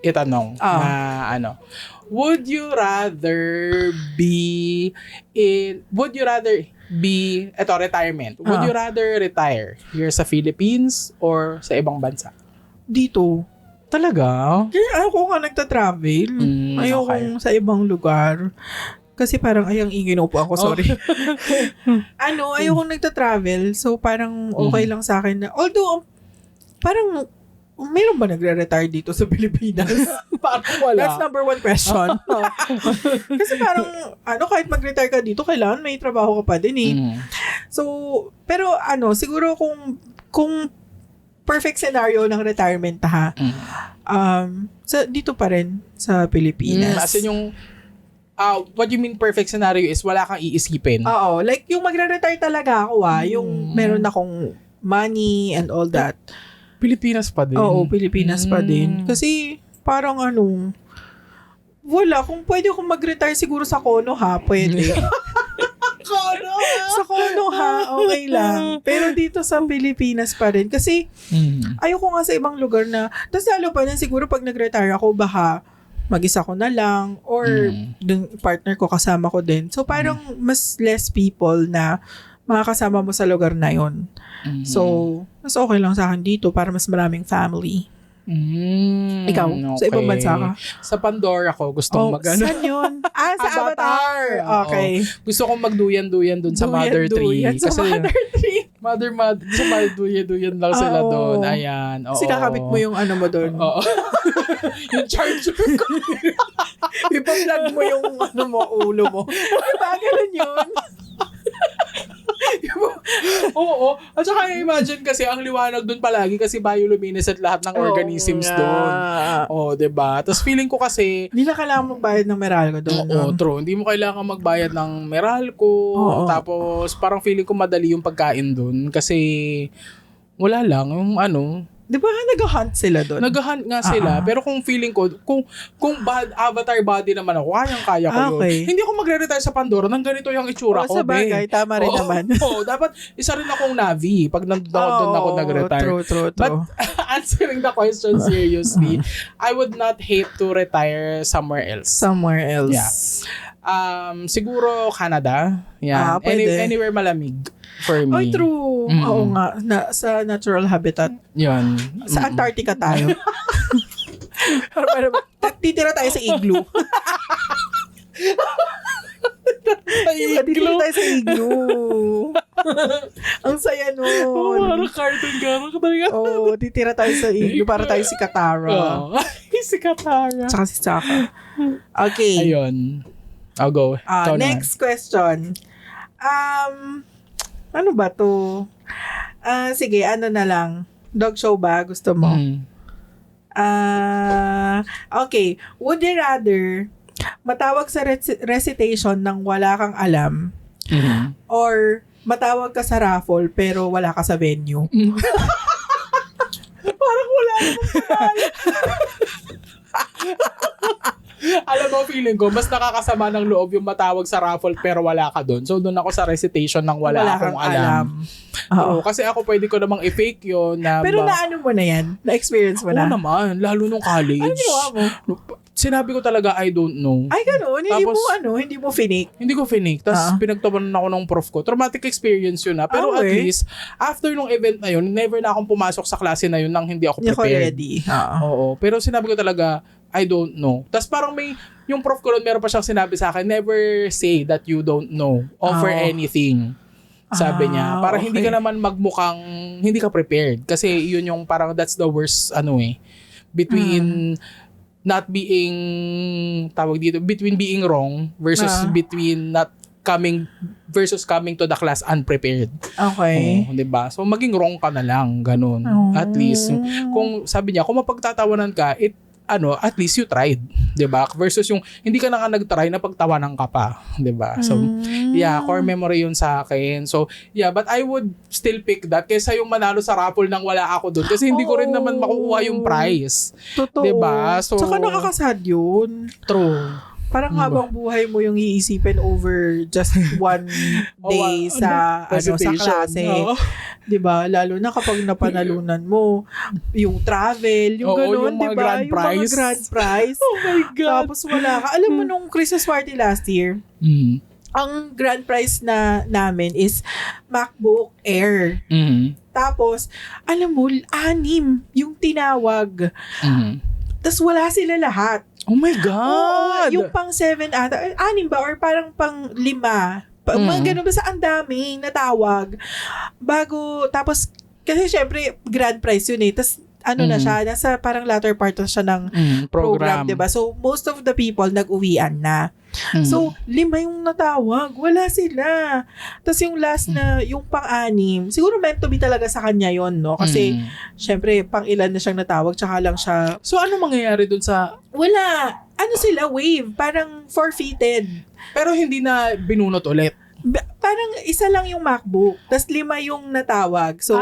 itanong na would you rather be retirement? Would you rather retire here sa Philippines or sa ibang bansa? Dito. Talaga? Kaya ako nga nagta-travel. Ayoko sa ibang lugar. Kasi parang ayang ingin po ako, sorry. Ayoko nagta-travel. So parang okay lang sa akin na, although parang mayroon ba nagre-retire dito sa Pilipinas? Parang wala. That's number one question. Kasi parang, kahit mag-retire ka dito, kailangan may trabaho ka pa din eh. So, pero siguro kung perfect scenario ng retirement ha, dito pa rin sa Pilipinas. As in yung, what you mean perfect scenario is wala kang iisipin. Oo, like yung magre-retire talaga ako yung meron akong money and all that. Pilipinas pa din. Oo, Pilipinas pa din. Kasi parang wala. Kung pwede akong mag-retire siguro sa Kono ha, pwede. Kono? Sa Kono ha, okay lang. Pero dito sa Pilipinas pa rin. Kasi ayoko nga sa ibang lugar na, tapos lalo pa din siguro pag nag-retire ako, baka mag-isa ko na lang or yung partner ko kasama ko din. So parang mas less people na makakasama mo sa lugar na yon. So, mas okay lang sa akin dito para mas maraming family. Ikaw, okay. sa ibang bansa ka? Sa Pandora ko, gusto kong Saan yun? Sa Avatar. Okay. Gusto kong magduyan-duyan dun sa Mother Tree. Sa Mother Tree. Mother, sa duyan-duyan lang sila doon. Ayan. Kasi kakabit mo yung mo doon. Oo. Yung charger ko. Ipa-plug mo yung ulo mo. Diba, ganun yun? Oo. At saka imagine kasi ang liwanag doon palagi kasi bioluminescent lahat ng organisms doon. Oo, diba? Tapos feeling ko kasi hindi na kailangan magbayad ng Meralco doon. Oo, true. Hindi mo kailangan magbayad ng Meralco. Tapos parang feeling ko madali yung pagkain doon kasi wala lang yung Di ba nag-hunt sila doon? Nag-hunt nga sila. Pero kung feeling ko, kung avatar body naman ako, kaya ko yun. Hindi ako magre-retire sa Pandora nang ganito yung itsura ko. Sa bagay, tama rin naman. Dapat isa rin akong Navi pag nandun ako nag-retire. True. But answering the question seriously, I would not hate to retire somewhere else. Yeah. Siguro Canada. Yeah. Anywhere malamig for me. Ay, true. Oo nga. Sa natural habitat. Yan. Sa Antarctica tayo. Titira tayo sa igloo. Titira tayo sa igloo. Ang saya nun. Parang cartoon ka. Titira tayo sa igloo para tayo si Katara. Si Katara. Tsaka si Saka. Okay. Ayun. I'll go. Next question. Ano ba to? Sige, na lang. Dog show ba? Gusto mo? Okay. Would you rather matawag sa recitation ng wala kang alam or matawag ka sa raffle pero wala ka sa venue? Parang wala naman. Alam mo, feeling ko, mas nakakasama ng loob yung matawag sa raffle pero wala ka doon. So, doon ako sa recitation ng wala akong alam. Oo. Kasi ako pwede ko namang i-fake yun. Pero naano mo na yan? Na-experience mo na? Oo naman. Lalo nung college. Ano ginawa mo? Sinabi ko talaga, I don't know. Ay, gano'n? Hindi mo finake? Hindi ko finake. Tapos pinagtawanan ako ng prof ko. Traumatic experience yun na. Pero at least, after nung event na yun, never na akong pumasok sa klase na yun nang hindi ako prepared. Hindi ako ready. Oo. Pero sinabi ko talaga, I don't know. Tapos parang yung prof ko meron pa siyang sinabi sa akin, never say that you don't know. Offer anything. Sabi niya. Para hindi ka naman magmukhang, hindi ka prepared. Kasi yun yung parang that's the worst, between not being, between being wrong versus between coming to the class unprepared. Okay. Diba? So, maging wrong ka na lang. Ganun. At least, kung sabi niya, kung mapagtatawanan ka, at least you tried, 'di ba? Versus yung hindi ka na nga nag-try na pagtawanan ka pa, 'di ba? So, core memory 'yun sa akin. So, but I would still pick that kaysa yung manalo sa raffle nang wala ako doon kasi hindi ko rin naman makukuha yung prize. Totoo. 'Di ba? So, saka nakakasad 'yun. True. Parang habang buhay mo yung iisipin over just one day sa klase. 'Di ba? Lalo na kapag napanalunan mo yung travel, yung gano'n, 'di ba? Yung mga grand prize. Oh my God. Tapos wala ka. Alam mo nung Christmas party last year, ang grand prize namin is MacBook Air. Tapos, alam mo, 6 yung tinawag. Tapos wala sila lahat. Oh my God! Yung pang 7 ata, 6 ba? Or parang pang 5. Mga ganun, basta ang daming natawag. Tapos, kasi syempre, grand prize yun eh. Tapos, na siya, nasa parang latter part na siya ng program, 'di ba? So most of the people nag-uwian na. So 5 yung natawag, wala sila. Tapos yung last na, yung pang-anim, siguro meant to be talaga sa kanya yon, no? Kasi syempre pang-ilan na siyang natawag, tsaka lang siya. So ano mangyayari dun sa... Wala. Ano sila, wave, parang forfeited. Pero hindi na binunot ulit. Parang isa lang yung MacBook, tas 5 yung natawag. So,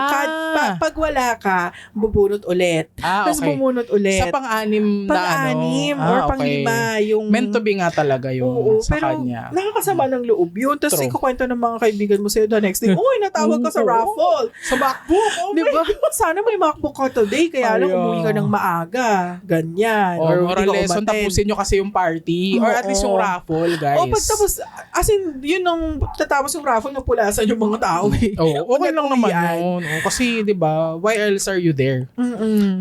pag wala ka, bubunot ulit. Tas bumunot ulit. Sa pang-anim na pang-anim or pang-5 yung... Meant to be nga talaga yung sa kanya. Pero nakakasama ng loob yun. Tas ikukwento ng mga kaibigan mo sa'yo the next day, uy, natawag ka sa raffle. Sa MacBook. Oh diba? Sana may MacBook ka today, kaya lang umuwi ka ng maaga. Ganyan. Or moral lesson, tapusin nyo kasi yung party. Or at least yung raffle, guys. O, pagtapos, as in, yun ang tatapos yung raffle, napulasan yung mga tao eh. Okay lang naman yun. Kasi, di ba, why else are you there?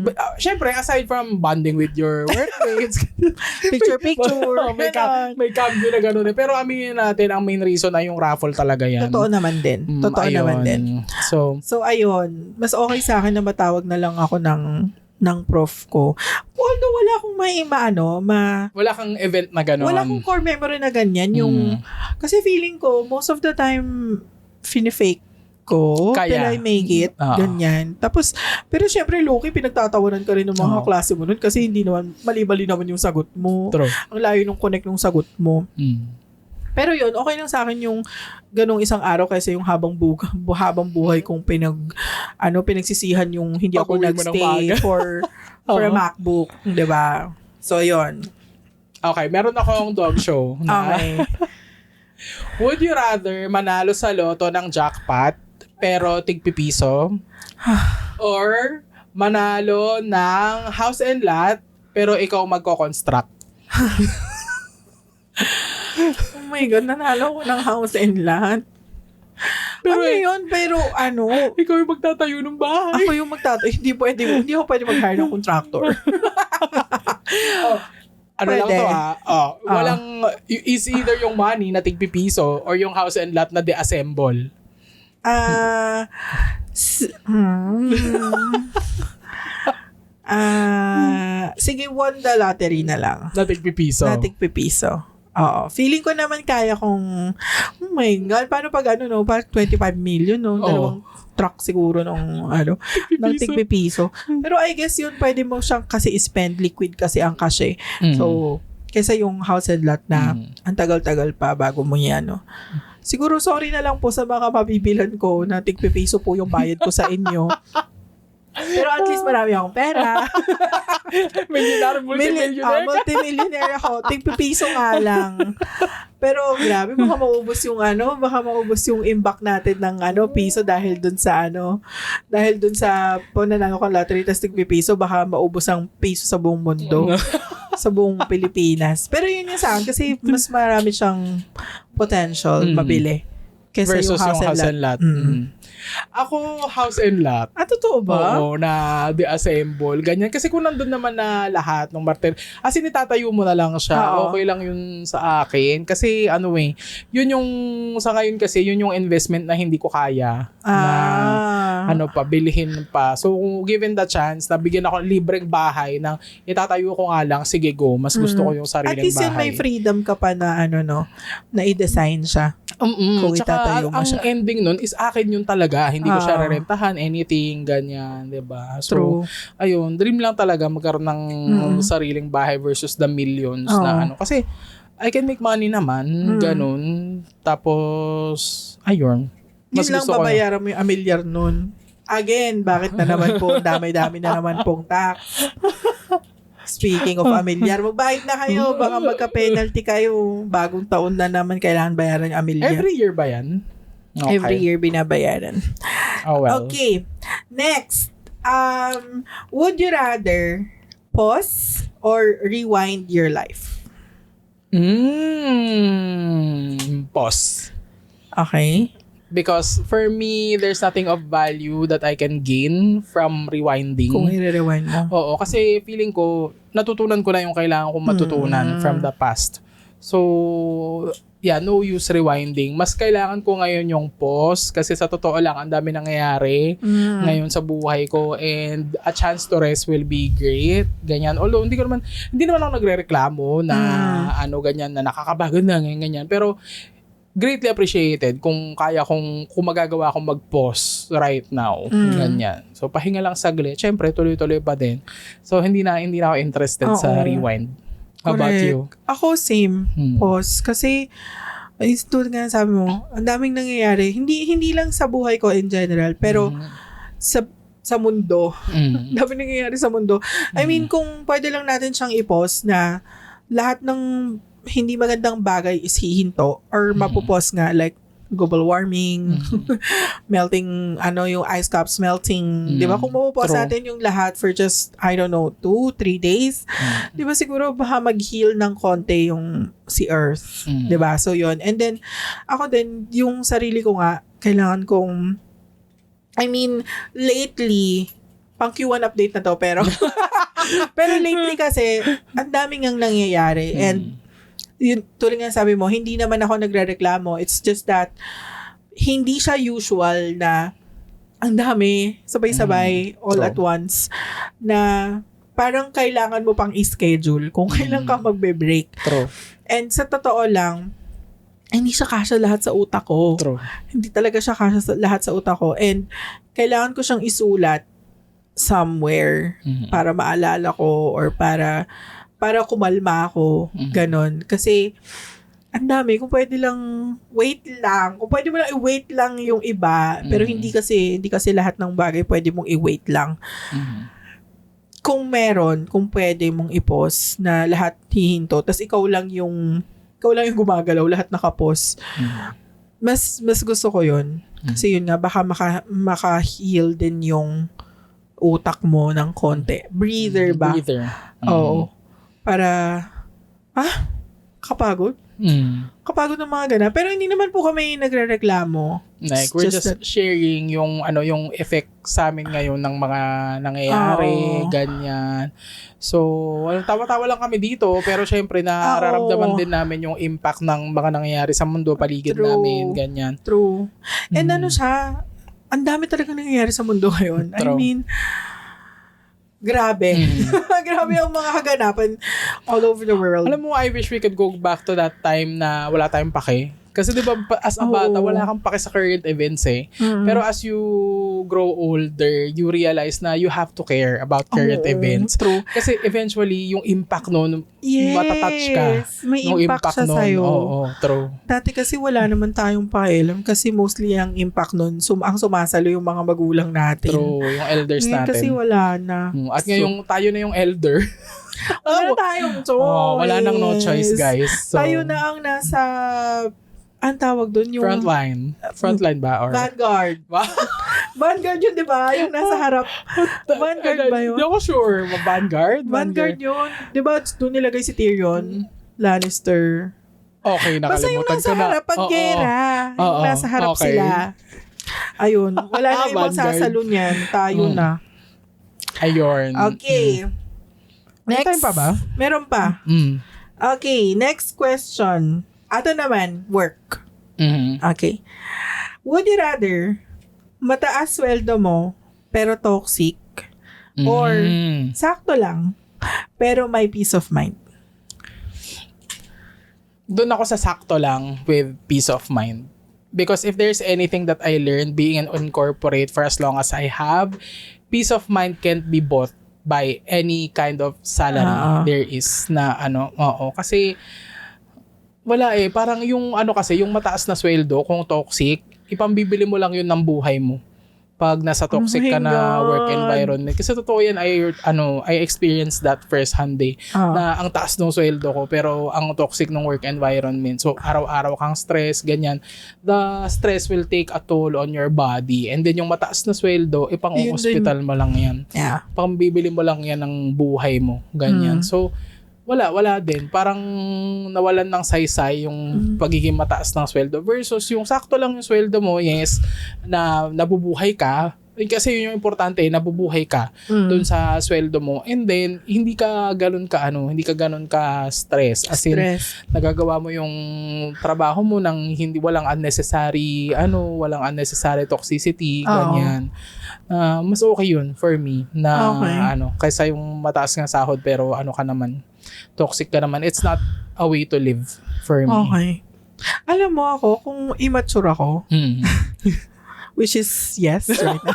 But, syempre, aside from bonding with your workmates, picture, may cambio na gano'n eh. Pero aminin natin, ang main reason ay yung raffle talaga yan. Totoo naman din. So, ayun. Mas okay sa akin na matawag na lang ako ng prof ko. Although wala akong wala kang event na gano'n. Wala akong core memory na ganyan. Kasi feeling ko, most of the time, fini-fake ko. Till I make it. Ganyan. Tapos, pero syempre, Loki, pinagtatawanan ka rin ng mga klase mo nun kasi hindi naman, mali-mali naman yung sagot mo. True. Ang layo ng connect ng sagot mo. Pero yun, okay lang sa akin yung ganong isang araw kasi yung habang buhay kong pinagsisihan yung hindi ako nagstay for a MacBook, 'di ba? So yun. Okay, meron akong dog show na. Okay. Would you rather manalo sa loto ng jackpot pero tig-pipiso or manalo ng house and lot pero ikaw magko-construct? Oh my God, nanalo ko ng house and lot. Pero yun, ikaw yung magtatayo ng bahay. Ako yung magtatayo. Hindi ako pwede mag-hire ng contractor. Lang to walang, is either yung money na tigpipiso or yung house and lot na de-assemble. Sige, won the lottery na lang. Na tigpipiso. Oo. Feeling ko naman kaya kung, oh my God, paano pag parang 25 million, no? Dalawang truck siguro ng tigpipiso. Pero I guess yun, pwede mo siyang kasi spend liquid kasi ang cash eh. So, kesa yung house and lot na ang tagal-tagal pa bago mo yan, no? Siguro, sorry na lang po sa mga mabibilan ko na tigpipiso po yung bayad ko sa inyo. Pero at least marami akong pera. Multimillionaire ako. Tigpipiso nga lang. Pero grabe, baka maubos yung impact natin ng piso dahil dun sa pananalo ka lottery tas tigpipiso, baka maubos ang piso sa buong mundo. Sa buong Pilipinas. Pero yun yung sa akin kasi mas marami siyang potential mabili kesa versus yung house and lot. Ako, house and lot. Totoo ba? Oo, na de-assemble. Ganyan. Kasi kung nandun naman na lahat ng martel, as in, itatayo mo na lang siya. Okay lang yun sa akin. Kasi, yun yung, sa ngayon kasi, yun yung investment na hindi ko kaya. Pabilihin pa. So, given the chance, nabigyan ako libreng bahay na itatayo ko nga lang, sige go, mas gusto ko yung sariling bahay. At least yun, may freedom ka pa na, na i-design siya. Kung itatayo mo siya. Ang ending nun is akin yun talaga. Hindi ko siya rerentahan, anything, ganyan, diba? So, true. Ayun, dream lang talaga magkaroon ng sariling bahay versus the millions na Kasi, I can make money naman, ganun. Tapos, ayun. Mas yun lang babayaran mo yung amilyar nun. Again, bakit na naman po, dami-dami na naman pong tax. Speaking of amilyar, magbayad na kayo, baka magka-penalty kayo. Bagong taon na naman kailangan bayaran yung amilyar. Every year ba yan? Okay. Every year binabayaran. Oh well. Okay. Next. Would you rather pause or rewind your life? Pause. Okay. Because for me, there's nothing of value that I can gain from rewinding. Kung i-rewind mo. Oo, kasi feeling ko, natutunan ko na yung kailangan kong matutunan from the past. So, yeah, no use rewinding. Mas kailangan ko ngayon yung pause kasi sa totoo lang, ang dami nangyayari ngayon sa buhay ko and a chance to rest will be great. Ganyan. Although, hindi naman ako nagrereklamo na ganyan, na nakakabago na ganyan. Pero, greatly appreciated kung magagawa akong mag-pause right now. Ganyan. So, pahinga lang saglit. Siyempre, tuloy-tuloy pa din. So, hindi na ako interested sa rewind. How about you? Ako, same. Pause. Kasi, tulad nga sabi mo, ang daming nangyayari. Hindi lang sa buhay ko in general, pero sa mundo. Ang daming nangyayari sa mundo. I mean, kung pwede lang natin siyang i-pause na lahat ng hindi magandang bagay is hihinto or mapupause nga, like global warming, melting, yung ice caps melting. Di ba? Kung mapupause natin yung lahat for just, I don't know, 2-3 days, di ba siguro baka mag-heal ng konti yung si Earth. Di ba? So, yun. And then, ako din, yung sarili ko nga, kailangan kong, lately, pang Q1 update na to, pero lately kasi, ang daming ang nangyayari. And, yun, tulad nga sabi mo, hindi naman ako nagrereklamo. It's just that, hindi siya usual na ang dami, sabay-sabay, all at once, na parang kailangan mo pang i-schedule kung kailan ka magbe-break. True. And sa totoo lang, hindi siya kasya lahat sa utak ko. True. Hindi talaga siya kasya lahat sa utak ko. And kailangan ko siyang isulat somewhere para maalala ko or para kumalma ako, ganon. Kasi, ang dami, kung pwede lang, wait lang. Kung pwede mo lang i-wait lang yung iba, pero hindi kasi lahat ng bagay pwede mong i-wait lang. Kung pwede mong i-pause na lahat hihinto, tas ikaw lang yung gumagalaw, lahat nakapause. Mas gusto ko yun. Kasi yun nga, baka maka-heal din yung utak mo ng konti. Breather ba? Oo. Para, kapagod? Kapagod ng mga ganun. Pero hindi naman po kami nagrereklamo. Like, we're just sharing yung effect sa amin ngayon ng mga nangyayari, ganyan. So, tawa-tawa lang kami dito, pero syempre nararamdaman din namin yung impact ng mga nangyayari sa mundo, paligid namin, ganyan. True. And siya, ang dami talaga nangyayari sa mundo ngayon. True. I mean, grabe. Grabe ang mga kaganapan all over the world. Alam mo, I wish we could go back to that time na wala tayong pake. Kasi di ba, as a bata, wala kang pake sa current events eh. Pero as you grow older, you realize na you have to care about current events. True. Kasi eventually, yung impact nun, matatouch ka. May yung impact siya sa'yo. Oo, true. Dati kasi wala naman tayong pakialam kasi mostly ang impact nun, ang sumasalo yung mga magulang natin. True, yung elders ngayon natin. kasi wala na. At ngayong tayo na yung elder. Wala na tayong choice. Wala nang no choice, guys. So, tayo na ang nasa, ang tawag doon yung Frontline ba? Or Vanguard. Vanguard yun, di ba? Yung nasa harap. Vanguard ba yun? Hindi ako sure. Vanguard? Vanguard yun. Di ba doon nilagay si Tyrion Lannister? Okay, basta yung nakalimutan nasa ko na. harap, pag gera. Yung nasa harap sila. Ayun. Wala na ibang sasalo niyan. Tayo na. Ayun. Okay. Next. May time pa ba? Meron pa. Okay, next question. Ato naman, work. Okay. Would you rather mataas sweldo mo pero toxic or sakto lang pero may peace of mind? Doon ako sa sakto lang with peace of mind. Because if there's anything that I learned being an corporate for as long as I have, peace of mind can't be bought by any kind of salary there is na kasi wala eh, parang yung kasi yung mataas na sweldo kung toxic, ipambibili mo lang yun ng buhay mo pag nasa toxic ka na work environment. Kasi totoo yan, I experienced that first hand day na ang taas ng sweldo ko pero ang toxic ng work environment. So araw-araw kang stress, ganyan. The stress will take a toll on your body and then yung mataas na sweldo, ipang-hospital mo lang yan. Yeah. Pambibili mo lang yan ng buhay mo, ganyan. So wala din. Parang nawalan ng saysay yung pagiging mataas ng sweldo versus yung sakto lang yung sweldo mo, yes, na nabubuhay ka, kasi yun yung importante, nabubuhay ka doon sa sweldo mo. And then, hindi ka ganun ka stress. As in, nagagawa mo yung trabaho mo nang walang unnecessary toxicity, ganyan. Mas okay yun for me na kaysa yung mataas nga sahod pero ka naman, toxic ka naman. It's not a way to live for me. Okay. Alam mo ako, kung immature ako, which is yes, right now.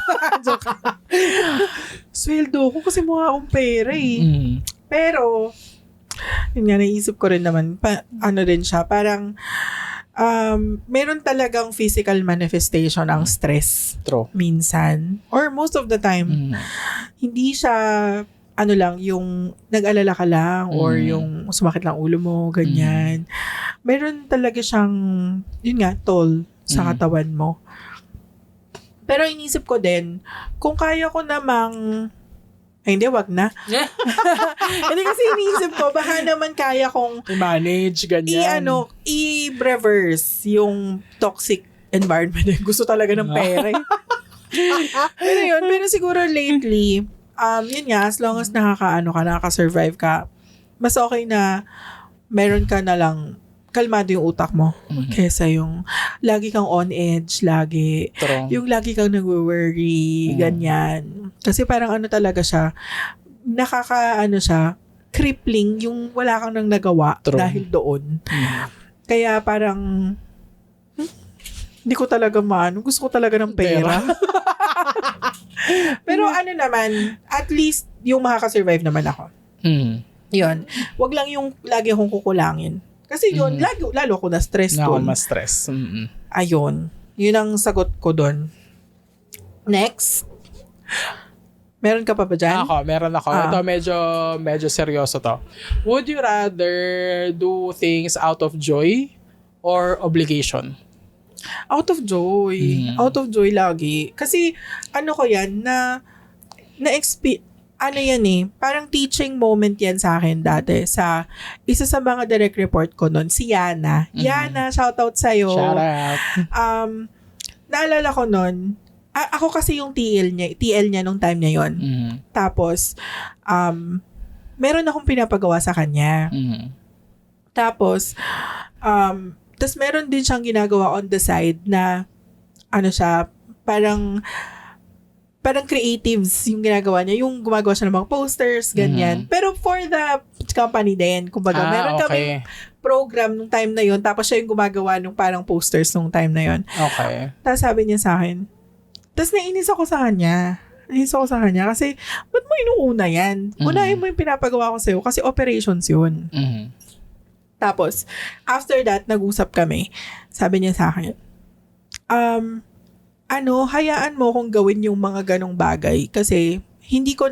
Sweldo ko kasi mukha akong pera eh. Pero, yun nga, naisip ko rin naman, rin siya, parang, meron talagang physical manifestation ang stress. True. Minsan. Or most of the time. Hindi siya, lang, yung nag-alala ka lang or yung sumakit lang ulo mo, ganyan. Meron talaga siyang, yun nga, toll sa katawan mo. Pero inisip ko din, kung kaya ko namang, hindi, wag na. Hindi kasi inisip ko, baka naman kaya kong i-manage, ganyan. I-reverse yung toxic environment. Gusto talaga ng pera. Pero siguro lately, yun nga, as long as nakaka-survive ka, mas okay na meron ka na lang kalmado yung utak mo kesa yung lagi kang on edge, yung lagi kang nag-worry, ganyan. Kasi parang talaga siya, crippling yung wala kang nang nagawa dahil doon. Kaya parang, hindi ko talaga gusto ko talaga ng pera. Pero naman, at least yung makaka-survive naman ako. Yun. Wag lang yung lagi akong kukulangin. Kasi yun, lalo ako na-stress doon. Mas stress. Ayun. Yun ang sagot ko doon. Next. Meron ka pa ba dyan? Meron ako. Ito medyo seryoso to. Would you rather do things out of joy or obligation? Out of joy. Out of joy lagi. Kasi, ko yan, parang teaching moment yan sa akin dati sa isa sa mga direct report ko nun, si Yana. Yana, shoutout sa'yo. Shoutout. Naalala ko nun, ako kasi yung TL niya nung time na yon. Tapos, meron akong pinapagawa sa kanya. Tapos meron din siyang ginagawa on the side na, parang creatives yung ginagawa niya. Yung gumagawa siya ng mga posters, ganyan. Pero for the company din. Kumbaga, meron kaming program nung time na yon, tapos siya yung gumagawa ng parang posters nung time na yon. Okay. Tapos sabi niya sa akin, tapos nainis ako sa kanya. Kasi, ba't mo inuuna yan? Unahin mo yung pinapagawa ko sa'yo kasi operations yun. Tapos, after that, nag-usap kami. Sabi niya sa akin, hayaan mo kung gawin yung mga ganong bagay kasi hindi ko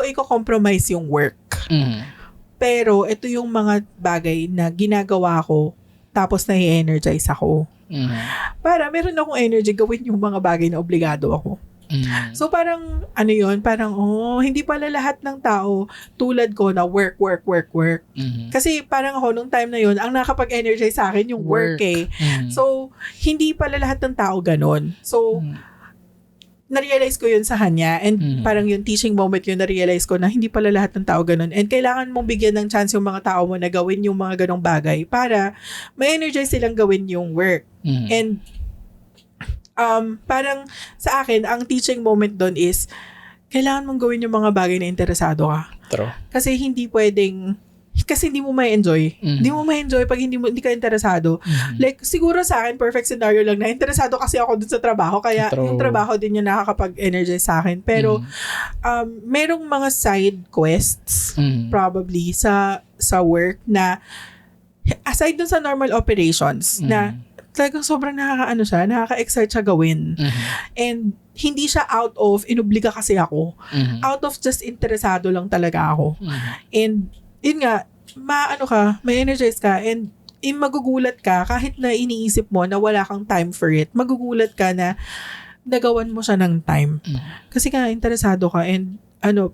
i-compromise yung work. Pero ito yung mga bagay na ginagawa ko tapos na-energize ako. Para meron akong energy gawin yung mga bagay na obligado ako. So parang, parang, hindi pala lahat ng tao tulad ko na work. Kasi parang ako, nung time na yun, ang nakapag-energize sa akin yung work eh. So, hindi pala lahat ng tao ganon. So, na-realize ko yun sa kanya and parang yung teaching moment yun, na-realize ko na hindi pala lahat ng tao ganon. And kailangan mong bigyan ng chance yung mga tao mo na gawin yung mga ganong bagay para ma-energize silang gawin yung work. And parang sa akin, ang teaching moment doon is, kailangan mong gawin yung mga bagay na interesado ka. True. Kasi hindi mo may enjoy. Hindi mo may enjoy pag hindi ka interesado. Like, siguro sa akin, perfect scenario lang na interesado kasi ako dun sa trabaho, kaya yung trabaho din yung nakakapag-energize sa akin. Pero, merong mga side quests, probably, sa work na, aside dun sa normal operations, na, talagang sobrang nakaka-excite siya gawin. And hindi siya out of, inubliga kasi ako. Out of just interesado lang talaga ako. And, yun nga, may energize ka, and magugulat ka, kahit na iniisip mo na wala kang time for it, magugulat ka na nagawan mo siya ng time. Kasi nga, interesado ka, and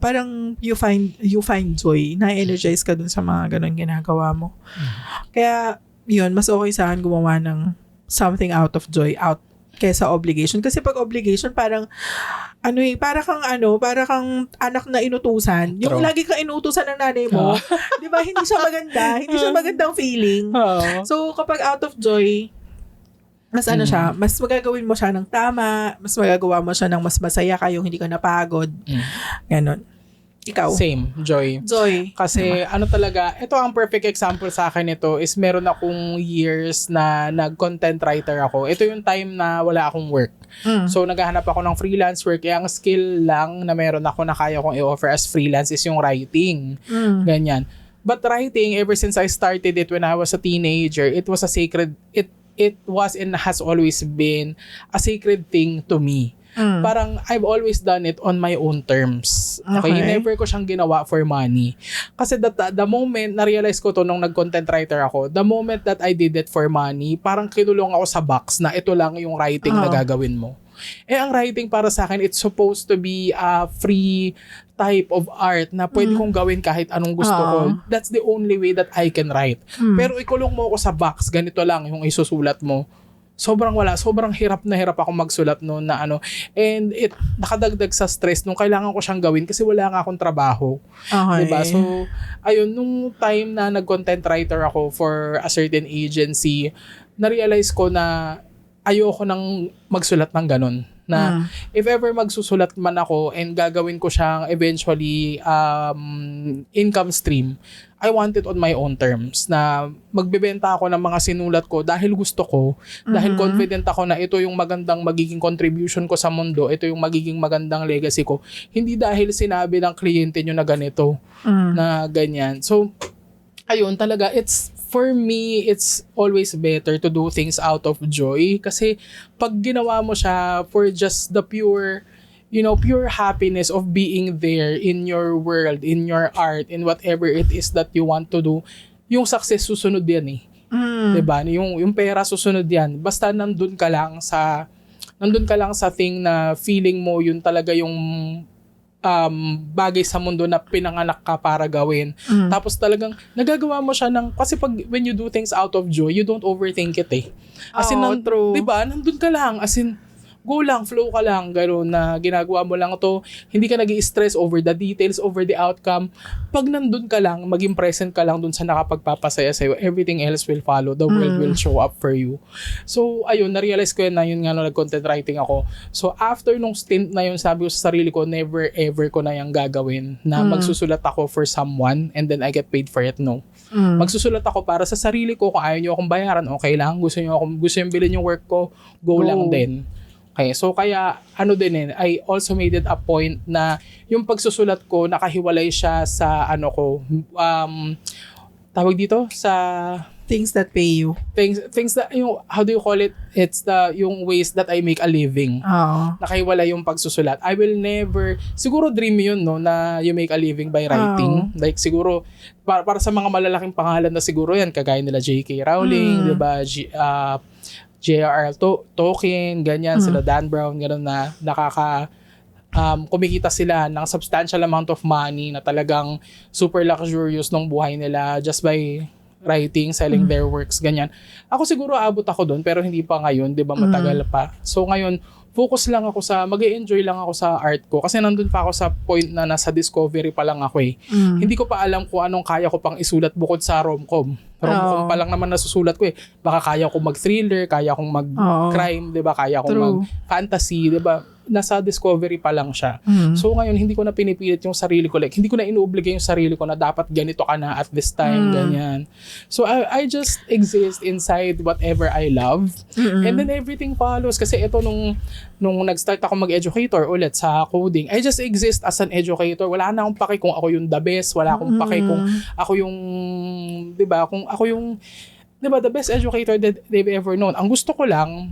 parang you find joy, na-energize ka dun sa mga ganun ginagawa mo. Kaya, yun, mas okay sa akin gumawa ng something out of joy, kesa obligation. Kasi pag obligation, parang, para kang anak na inutusan. Yung True. lagi kang inutusan ng nanay mo, di ba, hindi siya maganda. Hindi siya magandang feeling. So, kapag out of joy, mas siya, mas magagawin mo siya ng tama, mas magagawa mo siya ng mas masaya ka, yung hindi ka napagod. Ganon. Ikaw? Same, Joy. Kasi talaga, ito ang perfect example sa akin ito is meron akong years na nag-content writer ako. Ito yung time na wala akong work. So, naghahanap ako ng freelance work. Ang skill lang na meron ako na kaya kong i-offer as freelance is yung writing. Ganyan. But writing, ever since I started it when I was a teenager, it was a sacred, it was and has always been a sacred thing to me. Parang I've always done it on my own terms. Okay? Never ko siyang ginawa for money. Kasi the moment na-realize ko to nung nag-content writer ako, the moment that I did it for money, parang kinulong ako sa box na ito lang yung writing na gagawin mo. Ang writing para sa akin, it's supposed to be a free type of art na pwede kong gawin kahit anong gusto ko. That's the only way that I can write. Pero ikulong mo ako sa box, ganito lang yung isusulat mo. Sobrang hirap na hirap ako magsulat noon na and it nakadagdag sa stress nung kailangan ko siyang gawin kasi wala nga akong trabaho. Diba? So, ayun, nung time na nag-content writer ako for a certain agency, na-realize ko na ayoko nang magsulat ng ganun. Na if ever magsusulat man ako and gagawin ko siyang eventually income stream, I want it on my own terms na magbebenta ako ng mga sinulat ko dahil gusto ko, dahil confident ako na ito yung magandang magiging contribution ko sa mundo, ito yung magiging magandang legacy ko. Hindi dahil sinabi ng kliyente nyo na ganito, na ganyan. So, ayun talaga, for me, it's always better to do things out of joy kasi pag ginawa mo siya for just the pure happiness of being there in your world, in your art, in whatever it is that you want to do, yung success susunod yan eh. Diba? Yung pera susunod yan. Basta nandun ka lang sa thing na feeling mo yun talaga yung bagay sa mundo na pinanganak ka para gawin. Tapos talagang nagagawa mo siya kasi when you do things out of joy, you don't overthink it eh. As in, true. Diba? Nandun ka lang. As in, go lang, flow ka lang, gano'n na ginagawa mo lang to, hindi ka nag-i-stress over the details, over the outcome. Pag nandun ka lang, maging present ka lang dun sa nakapagpapasaya sa'yo, everything else will follow, the world will show up for you. So, ayun, na-realize ko na yun nga nung nag-content writing ako. So, after nung stint na yun, sabi ko sa sarili ko, never ever ko na yung gagawin na magsusulat ako for someone and then I get paid for it, no. Magsusulat ako para sa sarili ko, kung ayaw nyo akong bayaran, okay lang, gusto nyo bilhin yung work ko, go lang din. Okay, so kaya I also made it a point na yung pagsusulat ko nakahiwalay siya sa tawag dito sa things that pay you. Things that how do you call it? It's yung ways that I make a living. Nakahiwalay yung pagsusulat. I will never, siguro dream yun no na you make a living by writing. Like siguro para sa mga malalaking pangalan na siguro yan kagaya nila J.K. Rowling, 'di ba? J.R.R. Tolkien, ganyan, sila Dan Brown, gano'n na kumikita sila ng substantial amount of money na talagang super luxurious nung buhay nila just by writing, selling their works, ganyan. Ako siguro abot ako doon pero hindi pa ngayon, 'di ba, matagal pa. So ngayon, focus lang ako mag-e-enjoy lang ako sa art ko kasi nandun pa ako sa point na nasa discovery pa lang ako eh. Hindi ko pa alam kung anong kaya ko pang isulat bukod sa rom-com. Rom-com pa lang naman nasusulat ko eh. Baka kaya ko mag-thriller, kaya kong mag-crime, 'di ba? Kaya kong mag-fantasy, 'di ba? Nasa discovery pa lang siya. So ngayon, hindi ko na pinipilit yung sarili ko. Like, hindi ko na inuobligay yung sarili ko na dapat ganito ka na at this time, ganyan. So I just exist inside whatever I love. And then everything follows. Kasi ito nung nag-start ako mag-educator ulit sa coding, I just exist as an educator. Wala na akong pake kung ako yung the best. Wala akong pake kung ako yung, di ba, kung ako yung, di ba, the best educator that they've ever known. Ang gusto ko lang,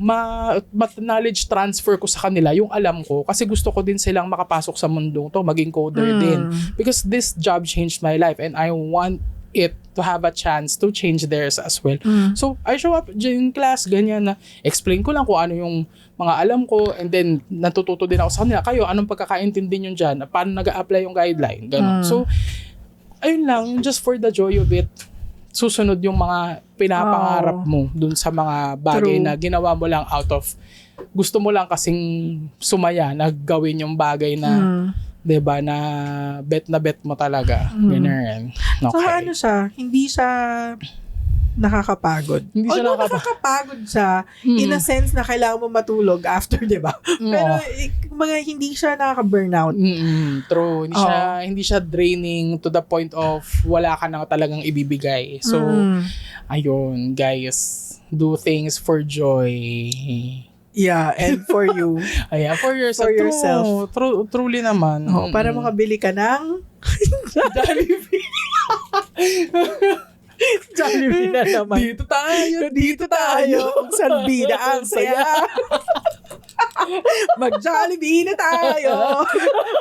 knowledge transfer ko sa kanila, yung alam ko, kasi gusto ko din silang makapasok sa mundong to, maging coder din. Because this job changed my life and I want it to have a chance to change theirs as well. So, I show up in class, ganyan na, explain ko lang kung ano yung mga alam ko, and then, natututo din ako sa kanila. Kayo, anong pagkakaintindi nyo dyan? Paano nag-a-apply yung guideline? Ganun. So, ayun lang, just for the joy of it. susunod yung mga pinapangarap mo dun sa mga bagay True. na ginawa mo lang out of gusto mo lang kasing sumaya na gawin yung bagay na 'di ba na bet mo talaga. Ganun. Okay. So ano siya, hindi siya nakakapagod. Hindi siya Although nakakapagod siya in a sense na kailangan mo matulog after, 'di ba? Pero mga hindi siya nakaka-burnout. True. Hindi siya draining to the point of wala ka na talagang ibibigay. So ayun, guys, do things for joy. Yeah, and for you. Ayan, for yourself. For yourself. Truly naman. Para makabili ka ng Jollibee. Jollibee na naman. Dito tayo. Salbida ang saya. Mag-Jollibee na tayo.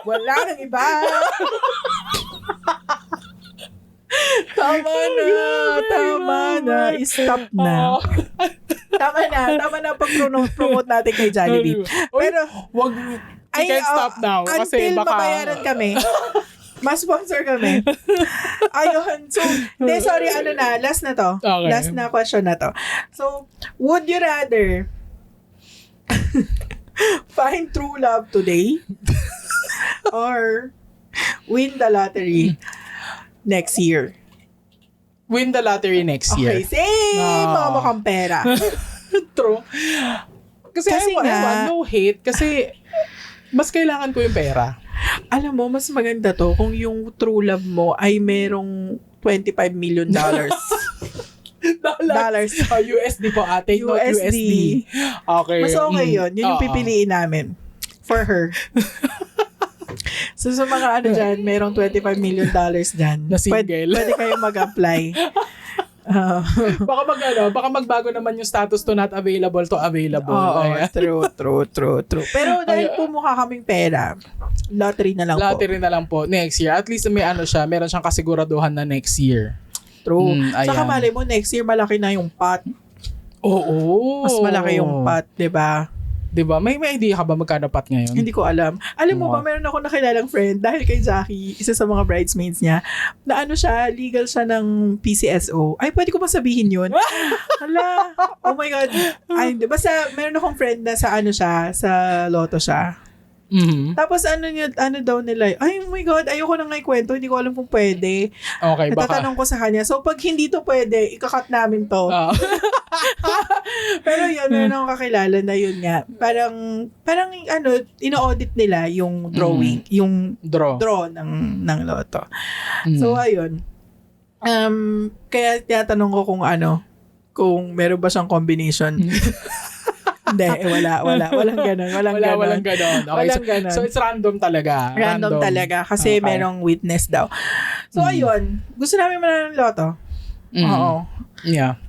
Wala nang iba. Tama na. Stop na. Tama na pag-promote natin kay Jollibee. Pero, wag, you can't stop now. Kasi until baka, mabayaran kami. Mas-sponsor kami. Ayun. So, sorry, last na to. Okay. Last na question na to. So, would you rather find true love today or win the lottery next year? win the lottery next year. Okay, same! Mga mukhang pera. True. Kasi I nga, want no hate. Kasi mas kailangan ko yung pera. alam mo, mas maganda to kung yung true love mo ay merong $25 million. Dollars. USD po ate. Not USD. Okay. Mas okay yun. Yun yung pipiliin namin. For her. So sa mga dyan, merong $25 million dyan. Na single. Pwede kayong mag-apply. Baka magbago naman yung status to not available to available. True. Pero dahil po mukha kaming pera, lottery na lang po. Lottery na lang po next year. At least meron siyang kasiguraduhan na next year. True. Saka malay mo, next year malaki na yung pot. Oo. Mas malaki yung pot, 'di ba? Diba? May idea ka ba magkano pot ngayon? Hindi ko alam. Alam mo ba, meron ako nakilalang friend dahil kay Jackie, isa sa mga bridesmaids niya, na legal siya ng PCSO. Ay, pwede ko ba sabihin yun? Hala, oh my God. Ay, basta meron akong friend na sa sa loto siya. Mm-hmm. Tapos daw nila, ay oh my God, ayoko na nga ikwento, hindi ko alam kung pwede. Okay, baka. Natatanong ko sa kanya, so pag hindi to pwede, ikakat namin to. Pero yun, meron akong kakilala na yun nga. Parang ino-audit nila yung drawing, yung draw ng loto. So ayun. Kaya tinatanong ko kung meron ba siyang combination. Hindi, walang ganun. Walang ganun. Okay, so it's random talaga. Random talaga kasi merong witness daw. So ayun, gusto namin manalo ng loto. Oo. Yeah.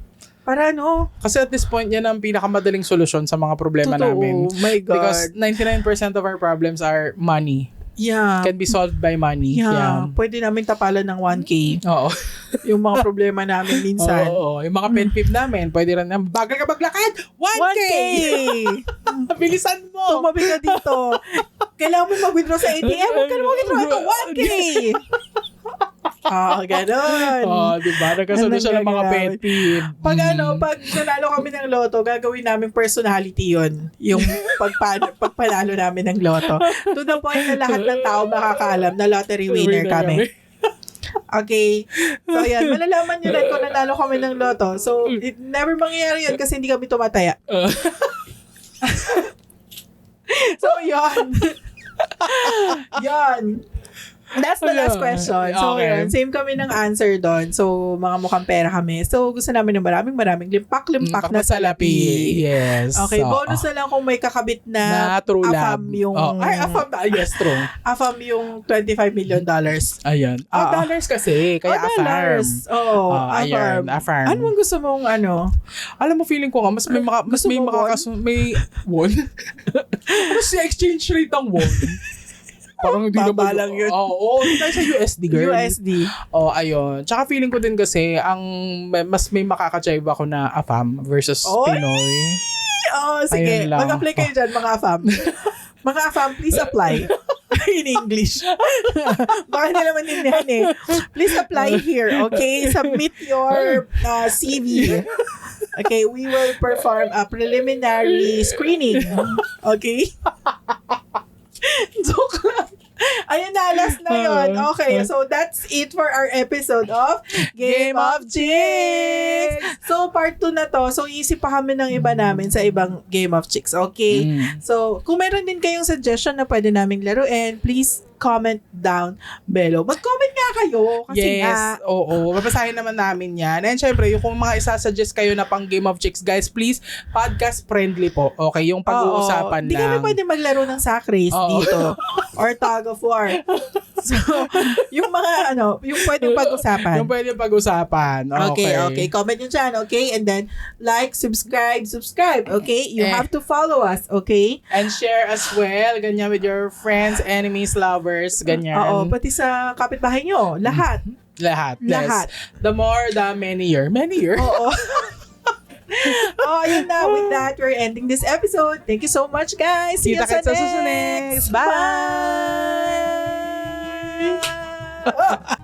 Para kasi at this point, yan ang pinakamadaling solusyon sa mga problema namin. Oh my God. Because 99% of our problems are money. Yeah. Can be solved by money. Yeah. Pwede namin tapalan ng 1K. Oo. Yung mga problema namin minsan. Oo. Yung mga pet peeve namin, pwede rin bagal ka maglakad, 1K! Bilisan mo! Tumabi ka dito. Kailangan mo mag-withdraw sa ATM. Huwag ka na mag-withdraw. Ito, 1K! Ganon. Diba? Nagkasolusyon ng mga pet peeve. Pag nanalo kami ng loto, gagawin namin personality yon. Yung pagpanalo namin ng loto. To the point na lahat ng tao makakaalam na lottery winner kami. Okay. So, yan. Malalaman nyo na kung nanalo kami ng loto. So, it never mangyayari yun kasi hindi kami tumataya. So, yun. Yun. That's the last question. So, yun. Same kami ng answer doon. So, mga mukhang pera kami. So, gusto namin ng maraming limpak na salapi. Yes. Okay. Bonus na lang kung may kakabit na true AFAM love. yung... AFAM. Yes, true. AFAM yung $25 million. Ayan. Dollars kasi. Kaya AFAM. Oo. Ayan. AFAM. Ano gusto mong Alam mo, feeling ko nga, mas may may won. Mas yung exchange rate ng won. Parang hindi naman lang yun. Oo, tayo sa USD, girl. USD. Ayun. Tsaka feeling ko din kasi, mas may makaka-chive ako na AFAM versus Pinoy. Sige. Mag-apply kayo dyan, mga AFAM. Mga AFAM, please apply. in English. Baka nila maintindihan eh. Please apply here, okay? Submit your CV. Okay, we will perform a preliminary screening. Okay? Joke lang. Ayun na, last na yun. Okay, so that's it for our episode of Game of Chicks. So, part 2 na to. So, isip pa kami ng iba namin sa ibang Game of Chicks. Okay? So, kung meron din kayong suggestion na pwede naming laruin, please comment down below. Mag-comment nga kayo. Kasi yes, oo. Babasahin naman namin yan. And syempre, yung kung mga isasuggest kayo na pang Game of Chicks, guys, please, podcast friendly po. Okay, yung pag-uusapan lang. Hindi kami pwede maglaro ng sack race dito. Or tug of war. So, yung mga yung pwedeng pag-usapan. Yung pwedeng pag-usapan. Okay. Comment nyo dyan, okay? And then, like, subscribe, okay? You have to follow us, okay? And share as well, ganyan, with your friends, enemies, lovers, ganyan. Oo, pati sa kapitbahay nyo. Lahat. Lahat. The more, the merrier. Merrier? Oo. Yun na. With that, we're ending this episode. Thank you so much, guys. See you sa susunod. next. Bye! Bye!